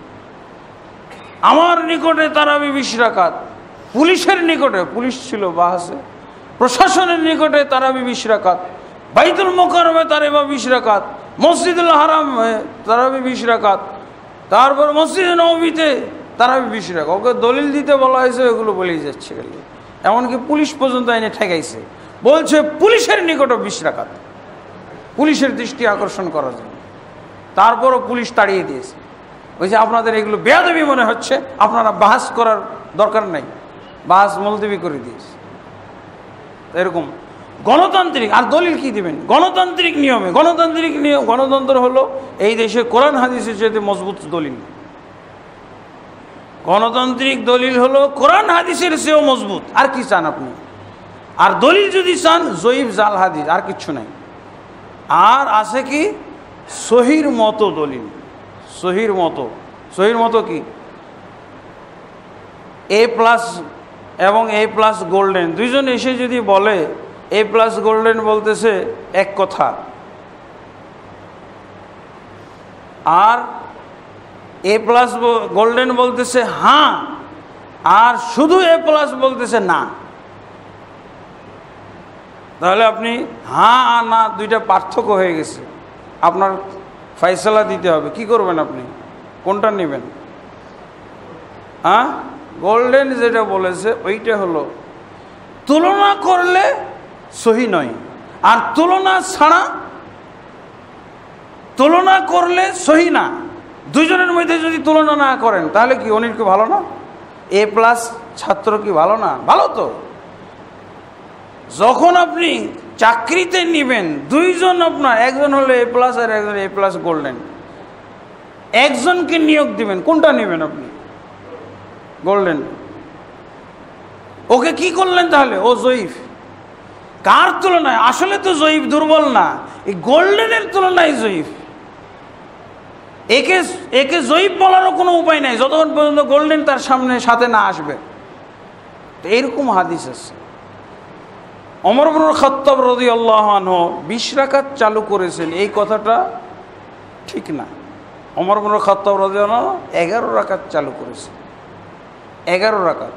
আমার নিকটে তারাবি 20 রাকাত, পুলিশের নিকটে, পুলিশ ছিল বাহাসে, প্রশাসনের নিকটে তারাবি 20 রাকাত, বাইতুল মুকাররমে তারাবি 20 রাকাত, মসজিদুল হারাম তারাবি 20 রাকাত, তারপর মসজিদ নববীতে তারাবি 20 রাকাত। ওকে দলিল দিতে বলা হয়েছে, এগুলো বলেই যাচ্ছে গেলে। এমনকি পুলিশ পর্যন্ত এনে ঠেকাইছে, বলছে পুলিশের নিকটে 20 রাকাত, পুলিশের দৃষ্টি আকর্ষণ করার জন্য। তারপরও পুলিশ তাড়িয়ে দিয়েছে, ওই যে আপনাদের এগুলো বেয়াদবি মনে হচ্ছে, আপনারা বাহাস করার দরকার নাই, বাহাস মুলতবি করে দিয়েছে। এরকম গণতান্ত্রিক, আর দলিল কি দিবেন? গণতান্ত্রিক নিয়মে। গণতান্ত্রিক নিয়ম, গণতন্ত্র হলো এই দেশে কোরআন হাদিসের চাইতে মজবুত দলিল। গণতান্ত্রিক দলিল হলো কোরআন হাদিসের চেয়েও মজবুত। আর কি চান আপনি? আর দলিল যদি চান জয়ীফ জাল হাদিস, আর কিচ্ছু নাই। আর আছে কি সহির মতো দলিল। সহির মতো, সহির মতো কি A+ এবং A+ গোল্ডেন দুইজন এসে যদি বলে A+ গোল্ডেন বলতেছে এক কথা, আর A+ গোল্ডেন বলতেছে হ্যাঁ, আর শুধু A+ বলতেছে না, তাহলে আপনি হ্যাঁ আর না দুইটা পার্থক্য হয়ে গেছে। আপনার ফয়সালা দিতে হবে। কি করবেন আপনি? কোনটা নেবেন? হ্যাঁ, গোল্ডেন যেটা বলেছে ওইটা হলো তুলনা করলে সহি নয়, আর তুলনা ছাড়া, তুলনা করলে সহি না। দুইজনের মধ্যে যদি তুলনা না করেন তাহলে কি অনিল কি ভালো না? A+ ছাত্র কি ভালো না? ভালো তো। যখন আপনি চাকরিতে নিবেন দুইজন, আপনার একজন হলো A+ আর একজন A+ গোল্ডেন, একজনকে নিয়োগ দিবেন, কোনটা নেবেন আপনি? গোল্ডেন। ওকে কি করলেন তাহলে? ও জয়ীফ। কার তুলনায়? আসলে তো জয়ীফ দুর্বল না, এই গোল্ডেনের তুলনায় জয়ীফ। একে একে জয়ীফ বলারও কোনো উপায় নাই যতক্ষণ পর্যন্ত গোল্ডেন তার সামনে সাথে না আসবে। তো এইরকম হাদিস আছে। ওমর ইবনে খাত্তাব রাদিয়াল্লাহু আনহু 20 রাকাত চালু করেছেন, এই কথাটা ঠিক না। ওমর ইবনে খাত্তাব রাদিয়াল্লাহু আনহু 11 রাকাত চালু করেছেন। 11 রাকাত।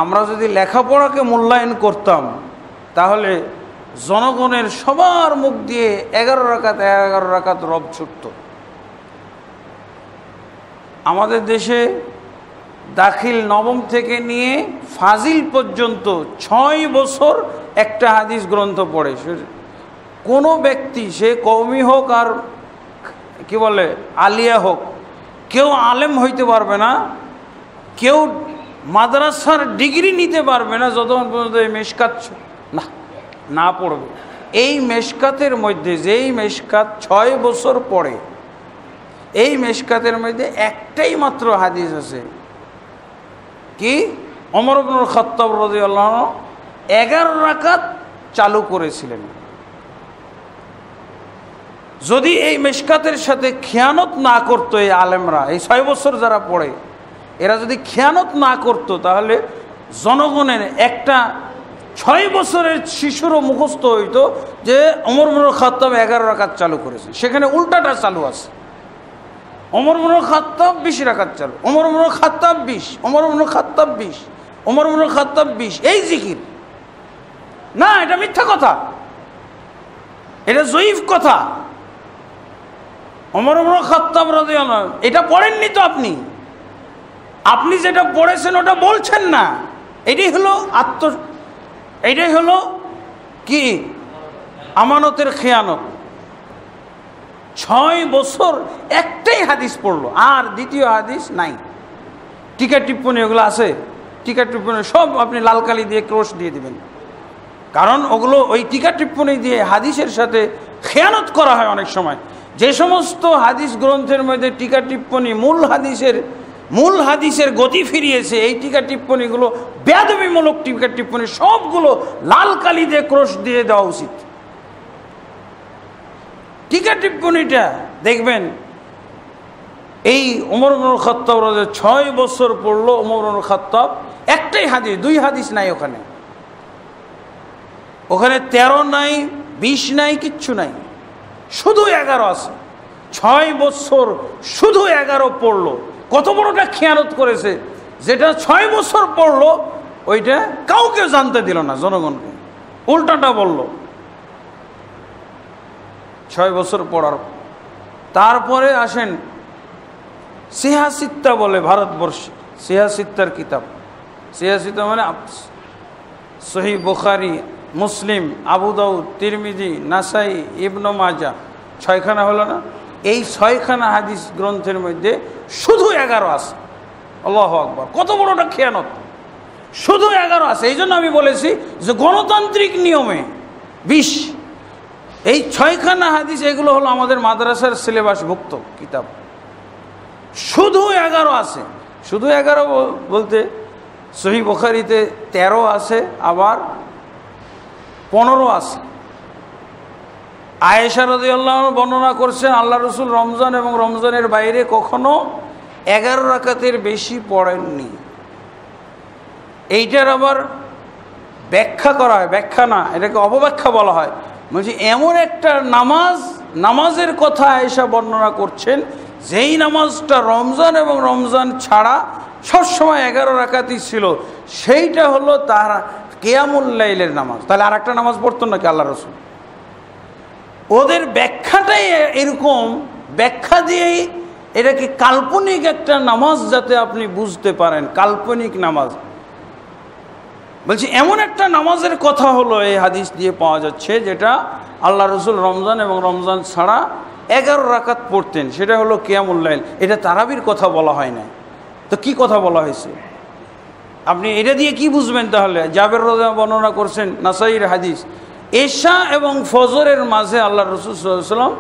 আমরা যদি লেখাপড়াকে মূল্যায়ন করতাম তাহলে জনগণের সবার মুখ দিয়ে 11 রাকাত রব ছুটত। আমাদের দেশে দাখিল নবম থেকে নিয়ে ফাজিল পর্যন্ত 6 বছর একটা হাদিস গ্রন্থ পড়ে কোনো ব্যক্তি, সে কওমি হোক আর কি বলে আলিয়া হোক, কেউ আলেম হইতে পারবে না, কেউ মাদ্রাসার ডিগ্রি নিতে পারবে না যতক্ষণ পর্যন্ত এই মেশকাত না পড়বে। এই মেশকাতের মধ্যে, যেই মেশকাত 6 বছর পড়ে, এই মেশকাতের মধ্যে একটাই মাত্র হাদিস আছে কি ওমর ইবনে খাত্তাব রাদিয়াল্লাহু আনহু 11 রাকাত চালু করেছিলেন। যদি এই মেশকাতের সাথে খেয়ানত না করতো এই আলেমরা, এই 6 বছর যারা পড়ে, এরা যদি খেয়ানত না করতো তাহলে জনগণের একটা 6 বছরের শিশুরও মুখস্থ হইতো যে ওমর ইবনে খাত্তাব 11 রাকাত চালু করেছে। সেখানে উল্টাটা চালু আছে। ওমর ইবনে খাত্তাব 20 রাকাত চালু, ওমর ইবনে খাত্তাব 20, ওমর ইবনে খাত্তাব 20, ওমর ইবনে খাত্তাব 20, এই জিকির না। এটা মিথ্যা কথা, এটা জয়ীফ কথা। ওমর ইবনে খাত্তাব রাদিয়াল্লাহু আনহু এটা পড়েননি তো আপনি। আপনি যেটা পড়েছেন ওটা বলছেন না। এটাই হলো এটাই হলো কি আমানতের খেয়ানত। 6 বছর একটাই হাদিস পড়লো, আর দ্বিতীয় হাদিস নাই। টিকা টিপ্পণী ওগুলো আছে, টিকা টিপ্পণী সব আপনি লাল কালি দিয়ে ক্রস দিয়ে দিবেন, কারণ ওগুলো ওই টিকা টিপ্পণী দিয়ে হাদিসের সাথে খেয়ানত করা হয় অনেক সময়। যে সমস্ত হাদিস গ্রন্থের মধ্যে টিকা টিপ্পণী মূল হাদিসের গতি ফিরিয়েছে, এই টিকা টিপ্পণীগুলো বেয়াদবিমূলক টিকা টিপ্পণী, সবগুলো লাল কালি দিয়ে ক্রস দিয়ে দেওয়া উচিত। টিকা টিপ্পণীটা দেখবেন এই ওমর ইবনে খাত্তাব 6 বছর পড়লো ওমর ইবনে খাত্তাব, একটাই হাদিস, 2 হাদিস নাই ওখানে। ওখানে 13 নাই, 20 নাই, কিচ্ছু নাই, শুধু 11 আছে। 6 বছর শুধু 11 পড়লো। কত বড়টা খেয়ানত করেছে, যেটা 6 বছর পড়লো ওইটা কাউকে জানতে দিল না, জনগণকে উল্টাটা বলল 6 বছর পড়ার। তারপরে আসেন সিহাসিত্তা বলে ভারতবর্ষে, সিহাসিত্তার কিতাব। সিহাসিত্তা মানে সহিহ বুখারী, মুসলিম, আবু দাউদ, তিরমিজি, নাসাই, ইবনে মাজাহ, 6খানা হলো না? এই 6খানা হাদিস গ্রন্থের মধ্যে শুধু 11 আছে। আল্লাহু আকবার, কত বড়টা খেয়ানত! শুধু 11 আছে। এই জন্য আমি বলেছি যে গণতান্ত্রিক নিয়মে 20, এই 6খানা হাদিস এগুলো হলো আমাদের মাদ্রাসার সিলেবাসভুক্ত কিতাব। শুধু 11 আছে। শুধু 11 বলতে সহিহ বুখারীতে 13 আছে, আবার 15 আছে। আয়েশা রাদিয়াল্লাহু আনহা বর্ণনা করছেন আল্লাহ রসুল রমজান এবং রমজানের বাইরে কখনো 11 রাকাতের বেশি পড়েননি। এইটার আবার ব্যাখ্যা করা হয়, ব্যাখ্যা না, এটাকে অপব্যাখ্যা বলা হয়। বলছি এমন একটা নামাজের কথা আয়েশা বর্ণনা করছেন যেই নামাজটা রমজান এবং রমজান ছাড়া সবসময় 11 রাকাতই ছিল, সেইটা হলো তার কিয়ামুল লাইলের নামাজ। তাহলে আর একটা নামাজ পড়তেন নাকি আল্লাহ রসুল? ওদের ব্যাখ্যাটাই এরকম, ব্যাখ্যা দিয়েই এটাকে কাল্পনিক একটা নামাজ যাতে আপনি বুঝতে পারেন, কাল্পনিক নামাজ। বলছি এমন একটা নামাজের কথা হলো এই হাদিস দিয়ে পাওয়া যাচ্ছে যেটা আল্লাহ রসুল রমজান এবং রমজান ছাড়া 11 রাকাত পড়তেন, সেটা হলো কিয়ামুল লাইল। এটা তারাবির কথা বলা হয় না, তো কি কথা বলা হয়েছে? আপনি এটা দিয়ে কি বুঝবেন তাহলে? জাবের রাদিয়াল্লাহু বর্ণনা করছেন নাসাইর হাদিস, এশা এবং ফজরের মাঝে আল্লাহ রসুল সাল্লাল্লাহু আলাইহি ওয়াসাল্লাম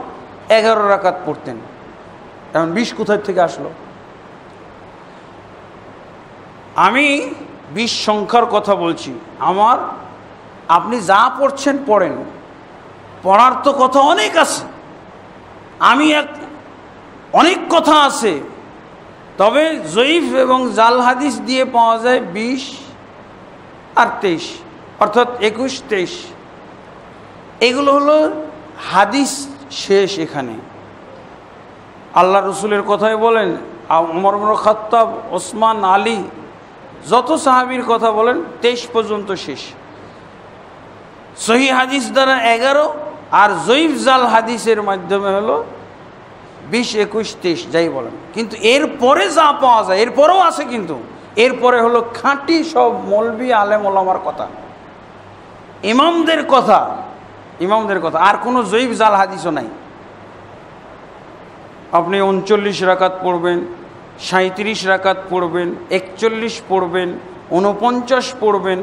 11 রাকাত পড়তেন। এখন 20 কোথায় থেকে আসলো? আমি 20 সংখ্যার কথা বলছি। আপনি যা পড়ছেন পড়েন, পড়ার তো কথা অনেক আছে, অনেক কথা আছে, তবে জয়ীফ এবং জাল হাদিস দিয়ে পাওয়া যায় 20 আর 23, অর্থাৎ 21, 23। এগুলো হলো হাদিস শেষ। এখানে আল্লাহ রসুলের কথাই বলেন, ওমর ইবনে খাত্তাব, ওসমান, আলী, যত সাহাবীর কথা বলেন 23 পর্যন্ত শেষ। সহিহ হাদিস দ্বারা 11 আর জয়ীফ জাল হাদিসের মাধ্যমে হলো 20, 21, 23 যাই বলেন। কিন্তু এরপরে যা পাওয়া যায়, এরপরেও আছে, কিন্তু এরপরে হলো খাঁটি সব মৌলবি আলেম ওলামার কথা, ইমামদের কথা, আর কোনো জয়ীফ জাল হাদিসও নাই। আপনি 39 রাকাত পড়বেন, 37 রাকাত পড়বেন, 41 পড়বেন, 49 পড়বেন।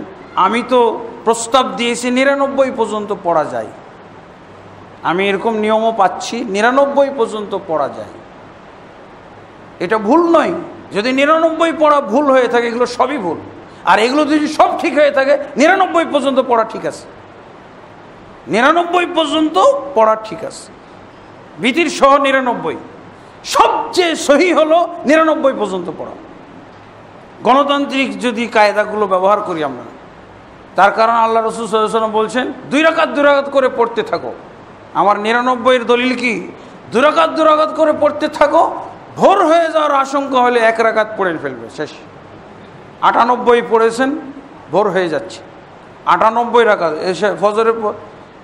আমি তো প্রস্তাব দিয়েছি 99 পর্যন্ত পড়া যায়। আমি এরকম নিয়মও পাচ্ছি 99 পর্যন্ত পড়া যায়। এটা ভুল নয়। যদি 99 পড়া ভুল হয়ে থাকে, এগুলো সবই ভুল। আর এগুলো যদি সব ঠিক হয়ে থাকে, 99 পর্যন্ত পড়া ঠিক আছে, 99 পর্যন্ত পড়া ঠিক আছে, বিতির সহ 99। সবচেয়ে সহি হলো 99 পর্যন্ত পড়া। গণতান্ত্রিক যদি কায়দাগুলো ব্যবহার করি আমরা, তার কারণ আল্লাহ রাসূল সাল্লাল্লাহু আলাইহি ওয়াসাল্লাম বলছেন 2 রাকাত করে পড়তে থাকো। আমার 99-এর দলিল কি? 2 রাকাত করে পড়তে থাকো, ভোর হয়ে যাওয়ার আশঙ্কা হলে 1 রাকাত পড়ে ফেলবে, শেষ। 98 পড়েছেন, ভোর হয়ে যাচ্ছে, 98 রাকাত। ফজরের পর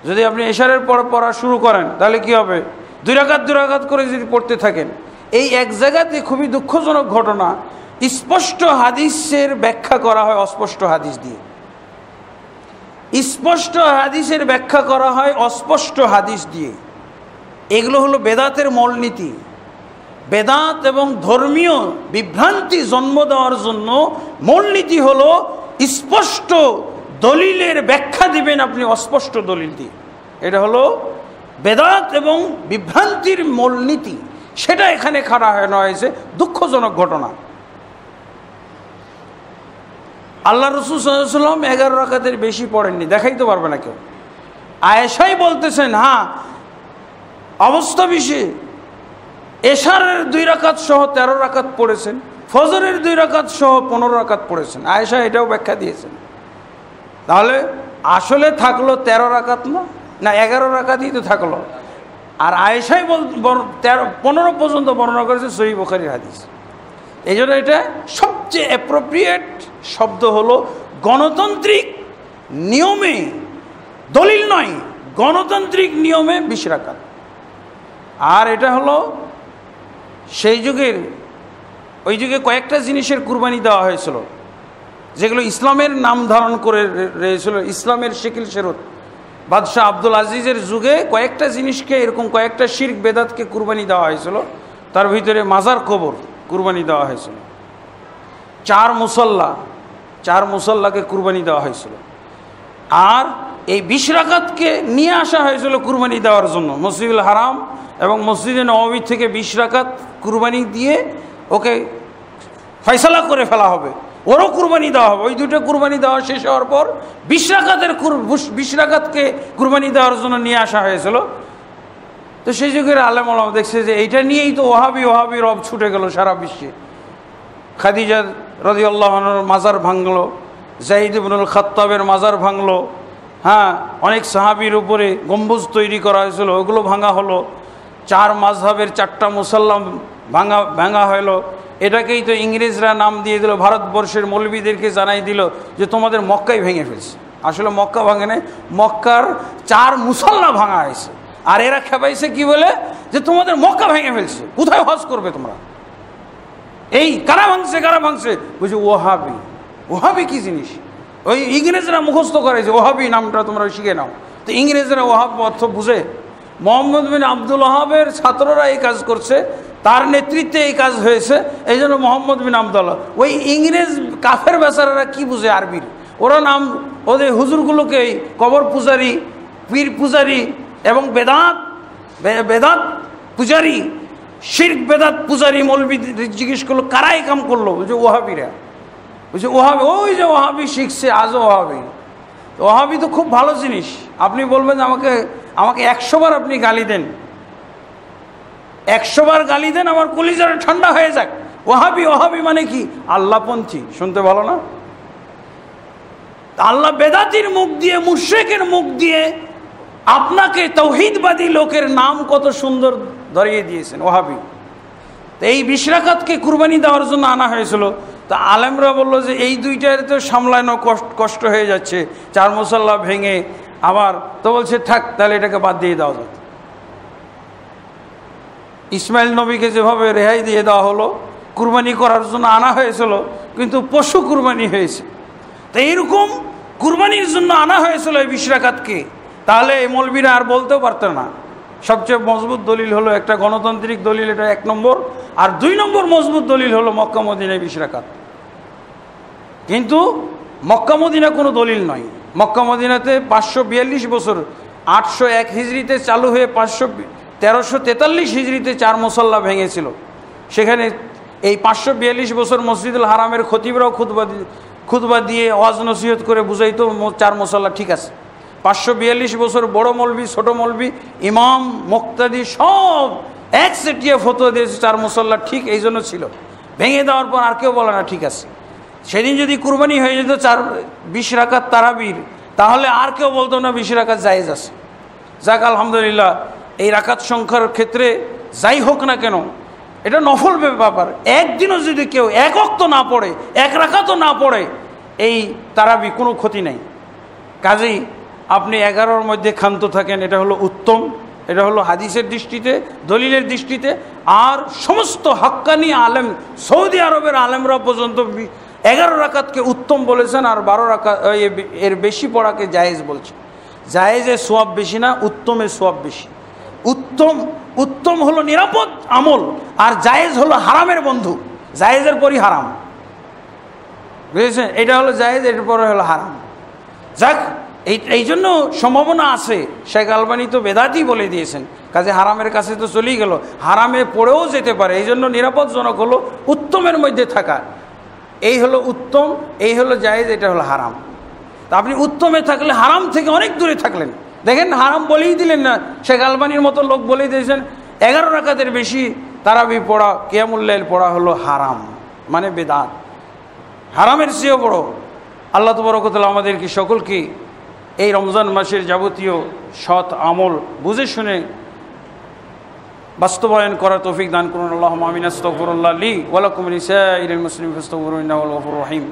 যদি আপনি এশারের পর পড়া শুরু করেন, তাহলে কি হবে? 2 রাকাত করে যদি পড়তে থাকেন, এই এক জায়গাতে খুবই দুঃখজনক ঘটনা, স্পষ্ট হাদিসের ব্যাখ্যা করা হয় অস্পষ্ট হাদিস দিয়ে। স্পষ্ট হাদিসের ব্যাখ্যা করা হয় অস্পষ্ট হাদিস দিয়ে। এগুলো হলো বেদাতের মূলনীতি। বেদাত এবং ধর্মীয় বিভ্রান্তি জন্ম দেওয়ার জন্য মূলনীতি হলো স্পষ্ট দলিলের ব্যাখ্যা দিবেন আপনি অস্পষ্ট দলিল দিয়ে। এটা হলো বেদাত এবং বিভ্রান্তির মূলনীতি। সেটা এখানে খাড়া হয়েছে, দুঃখজনক ঘটনা। আল্লাহ রাসূল সাল্লাল্লাহু আলাইহি ওয়াসাল্লাম 11 রাকাতের বেশি পড়েননি, দেখাইতে পারবে না কেউ। আয়েশাই বলতেছেন, হ্যাঁ অবস্থা বেশি, এশারের 2 রাকাত সহ 13 রাকাত পড়েছেন, ফজরের 2 রাকাত সহ 15 রাকাত পড়েছেন। আয়েশা এটাও ব্যাখ্যা দিয়েছেন। তাহলে আসলে থাকলো 13 রাকাত না 11 রাকাতই তো থাকলো। আর আয়েশাই 15 পর্যন্ত বর্ণনা করেছে সহিহ বুখারীর হাদিস। এই জন্য এটা সবচেয়ে অ্যাপ্রোপ্রিয়েট শব্দ হলো গণতান্ত্রিক নিয়মে, দলিল নয়, গণতান্ত্রিক নিয়মে 20 রাকাত। আর এটা হলো সেই যুগের, ওই যুগে কয়েকটা জিনিসের কুরবানি দেওয়া হয়েছিল যেগুলো ইসলামের নাম ধারণ করে রয়েছিল, ইসলামের শিকিল শেরত। বাদশাহ আব্দুল আজিজের যুগে কয়েকটা জিনিসকে, এরকম কয়েকটা শিরক বেদাতকে কুরবানি দেওয়া হয়েছিল। তার ভিতরে মাজার কবর কুরবানি দেওয়া হয়েছিল, 4 মুসল্লা, 4 মুসল্লাকে কুরবানি দেওয়া হয়েছিল। আর এই 20 রাকাতকে নিয়ে আসা হয়েছিল কুরবানি দেওয়ার জন্য মসজিদুল হারাম এবং মসজিদে নববী থেকে 20 রাকাত কুরবানি দিয়ে ওকে ফয়সালা করে ফেলা হবে, ওরও কুরবানি দেওয়া হবে। ওই দুটো কুরবানি দেওয়া শেষ হওয়ার পর 20 রাকাতকে কুরবানি দেওয়ার জন্য নিয়ে আসা হয়েছিল। তো সেই যুগের আলেম ওলামা দেখছে যে এইটা নিয়েই তো ওহাবি রব ছুটে গেল সারা বিশ্বে। খাদিজা রাদিয়াল্লাহু আনহার মাজার ভাঙলো, যায়েদ ইবনুল খাত্তাবের মাজার ভাঙলো, হ্যাঁ, অনেক সাহাবীর উপরে গম্বুজ তৈরি করা হয়েছিল, ওগুলো ভাঙা হলো। 4 মাযহাবের 4টা মুসাল্লা ভাঙা হলো। এটাকেই তো ইংরেজরা নাম দিয়ে দিল, ভারতবর্ষের মৌলবীদেরকে জানাই দিল যে তোমাদের মক্কাই ভেঙে ফেলছে। আসলে মক্কা ভাঙে নাই, মক্কার 4 মুসাল্লা ভাঙা হয়েছে। আর এরা খেপাইছে কি বলে যে তোমাদের মক্কা ভেঙে ফেলছে, কোথায় হজ করবে তোমরা? এই কারা ভাঙছে বুঝি ওহাবি কি জিনিস? ওই ইংরেজরা মুখস্থ করে যে ওহাবি নামটা তোমরা শিখে নাও। তো ইংরেজরা ওহাব অর্থ বুঝে? মোহাম্মদ বিন আব্দুল ওহাবের ছাত্ররা এই কাজ করছে, তার নেতৃত্বে এই কাজ হয়েছে, এই জন্য মোহাম্মদ বিন আব্দুল্লাহ। ওই ইংরেজ কাফের বেচারারা কি বুঝে আরবির? ওরা নাম ওদের হুজুরগুলোকে কবর পূজারি, পীর পূজারি এবং বেদাত পূজারি, শিরক বেদাত পূজারি মৌলবি জিজ্ঞেস করলো কারা এই কাম করলো? বলছে ওহাবিরা। বলছে ওহাবি, ওই যে ওহাবি শিখছে আজও ওহাবি। ওহাবি তো খুব ভালো জিনিস। আপনি বলবেন আমাকে 100 বার আপনি গালি দেন, 100 বার গালি দেন, আমার কলিজাটা ঠান্ডা হয়ে যাক। ওহাবি মানে কি? আল্লাহপন্থী। শুনতে ভালো না? আল্লাহ বেদাতির মুখ দিয়ে, মুশরিকের মুখ দিয়ে আপনাকে তাওহীদবাদী লোকের নাম কত সুন্দর ধরিয়ে দিয়েছেন, ওহাবি। তো এই 20 রাকাতকে কুরবানি দেওয়ার জন্য আনা হয়েছিল। তা আলেমরা বললো যে এই দুইটার তো সামলানো কষ্ট হয়ে যাচ্ছে, 4 মুসাল্লা ভেঙে আবার। তো বলছে থাক, তাহলে এটাকে বাদ দিয়ে দেওয়া যাবে। ইসমাইল নবীকে যেভাবে রেহাই দিয়ে দেওয়া হলো, কুরবানি করার জন্য আনা হয়েছিল, কিন্তু পশু কুরবানি হয়েছে। তো এইরকম কুরবানির জন্য আনা হয়েছিল এই 20 রাকাতকে, তাহলে এই মৌলবীরা আর বলতেও পারত না। সবচেয়ে মজবুত দলিল হলো একটা গণতান্ত্রিক দলিল, এটা 1 নম্বর। আর 2 নম্বর মজবুত দলিল হলো মক্কা মদিনায় 20 রাকাত। কিন্তু মক্কা মদিনা কোনো দলিল নয়। মক্কা মদিনাতে 542 বছর, 801 হিজরিতে চালু হয়ে 1343 হিজরিতে 4 মুসাল্লা ভেঙেছিল। সেখানে এই 542 বছর মসজিদুল হারামের খতিবরাও খুতবা দিয়ে ওয়াজ নসিহত করে বুঝাইতো 4 মুসাল্লা ঠিক আছে। 542 বছর বড় মৌলবি, ছোট মৌলবি, ইমাম, মুক্তাদি সব একচেটিয়া ফতোয়া দিয়েছে 4 মুসাল্লা ঠিক এই জন্য ছিল। ভেঙে দেওয়ার পর আর কেউ বলে না ঠিক আছে। সেদিন যদি কুরবানি হয়ে যেত 20 রাকাত তারাবির, তাহলে আর কেউ বলতো না 20 রাকাত জায়েজ আছে। যাক, আলহামদুলিল্লাহ, এই রাকাত সংখ্যার ক্ষেত্রে যাই হোক না কেন, এটা নফল ব্যাপার। একদিনও যদি কেউ 1 ওয়াক্ত না পড়ে, 1 রাকাতও না পড়ে এই তারাবি, কোনো ক্ষতি নেই। কাজেই আপনি 11-র মধ্যে ক্ষান্ত থাকেন, এটা হলো উত্তম। এটা হলো হাদিসের দৃষ্টিতে, দলিলের দৃষ্টিতে। আর সমস্ত হাক্কানি আলেম, সৌদি আরবের আলেমরা পর্যন্ত 11 রাকাতকে উত্তম বলেছেন, আর 12 রাকাত এর বেশি পড়াকে জায়েজ বলছে। জায়েজে সোয়াব বেশি না, উত্তমের সোয়াব বেশি। উত্তম হলো নিরাপদ আমল, আর জায়েজ হলো হারামের বন্ধু। জায়েজের পরই হারাম, বুঝেছেন? এটা হলো জায়েজ, এর পরে হলো হারাম। যাক, এই জন্য সম্ভাবনা আছে। শেখ আলবানী তো বেদাতি বলে দিয়েছেন, কাজে হারামের কাছে তো চলেই গেল, হারামে পড়েও যেতে পারে। এই জন্য নিরাপদজনক হলো উত্তমের মধ্যে থাকা। এই হলো উত্তম, এই হলো জায়েজ, এটা হলো হারাম। তা আপনি উত্তমে থাকলে হারাম থেকে অনেক দূরে থাকলেন। দেখেন, হারাম বলেই দিলেন না, শেখ আলবানীর মতো লোক বলেই দিয়েছেন 11 রাকাতের বেশি তারাবি পড়া, কিয়ামুল লাইল পড়া হলো হারাম, মানে বেদাত। হারামের চেয়েও বড়। আল্লাহ তাবারক ওয়া তাআলা আমাদেরকে সকলকে এই রমজান মাসের যাবতীয় সৎ আমল বুঝে শুনে বাস্তবায়ন করার তৌফিক দান করুন। আল্লাহুম্মা আমিন। আস্তাগফিরুল্লাহ লি ওয়া লাকুম ওয়া লিসাইরিল মুসলিমিন ফাস্তাগফিরুহু ইন্নাহু হুয়াল গফুরুর রহিম।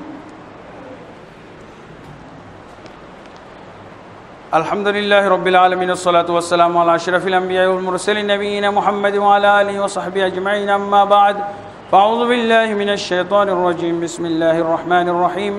আলহামদুলিল্লাহি রাব্বিল আলামিন, ওয়াসসালাতু ওয়াসসালামু আলা আশরাফিল আমবিয়া ওয়াল মুরসালিন নবিয়িনা মুহাম্মাদ ওয়া আলা আলিহি ওয়া সাহবিহি আজমাইন। আম্মা বা'দ, ফাআউযু বিল্লাহি মিনাশ শাইতানির রাজীম। বিসমিল্লাহির রহমানির রহিম।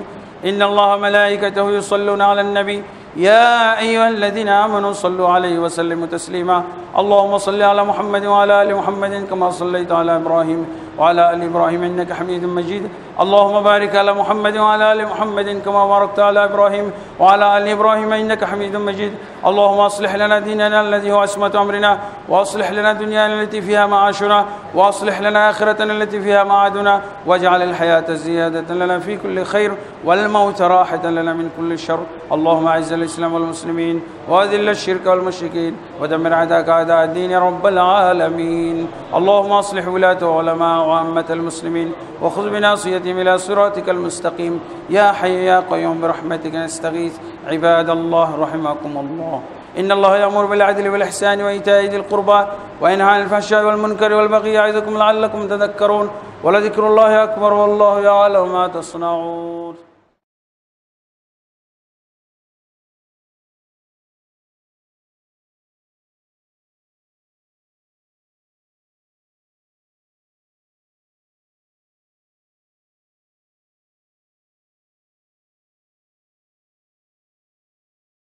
ইন্নাল্লাহা ওয়া মালাইকাতাহু ইউসাল্লুনা আলান নবী ইয়া আইয়ুহাল্লাযীনা আমানু সাল্লু আলাইহি ওয়া সাল্লিমু তাসলিমা। اللهم صل على محمد وعلى آل محمد كما صليت على إبراهيم وعلى آل إبراهيم إنك حميد مجيد. اللهم بارك على محمد وعلى آل محمد كما باركت على إبراهيم وعلى آل إبراهيم إنك حميد مجيد. اللهم أصلح لنا ديننا الذي هو عصمة أمرنا، وأصلح لنا دنيانا التي فيها معاشنا، وأصلح لنا آخرتنا التي فيها معادنا، واجعل الحياة زيادة لنا في كل خير والموت راحة لنا من كل شر. اللهم أعز الإسلام والمسلمين وأذل الشرك والمشركين ودمر أعداءك أعداء الدين يا رب العالمين. اللهم أصلح ولاة وعلماء وعامة المسلمين وخذ بناصيتهم إلى صراطك المستقيم يا حي يا قيوم برحمتك نستغيث. عباد الله رحمكم الله، إن الله يأمر بالعدل والإحسان وإيتاء ذي القربى وينهى عن الفحشاء والمنكر والبغي يعظكم لعلكم تذكرون. ولذكر الله أكبر والله يعلم ما تصنعون.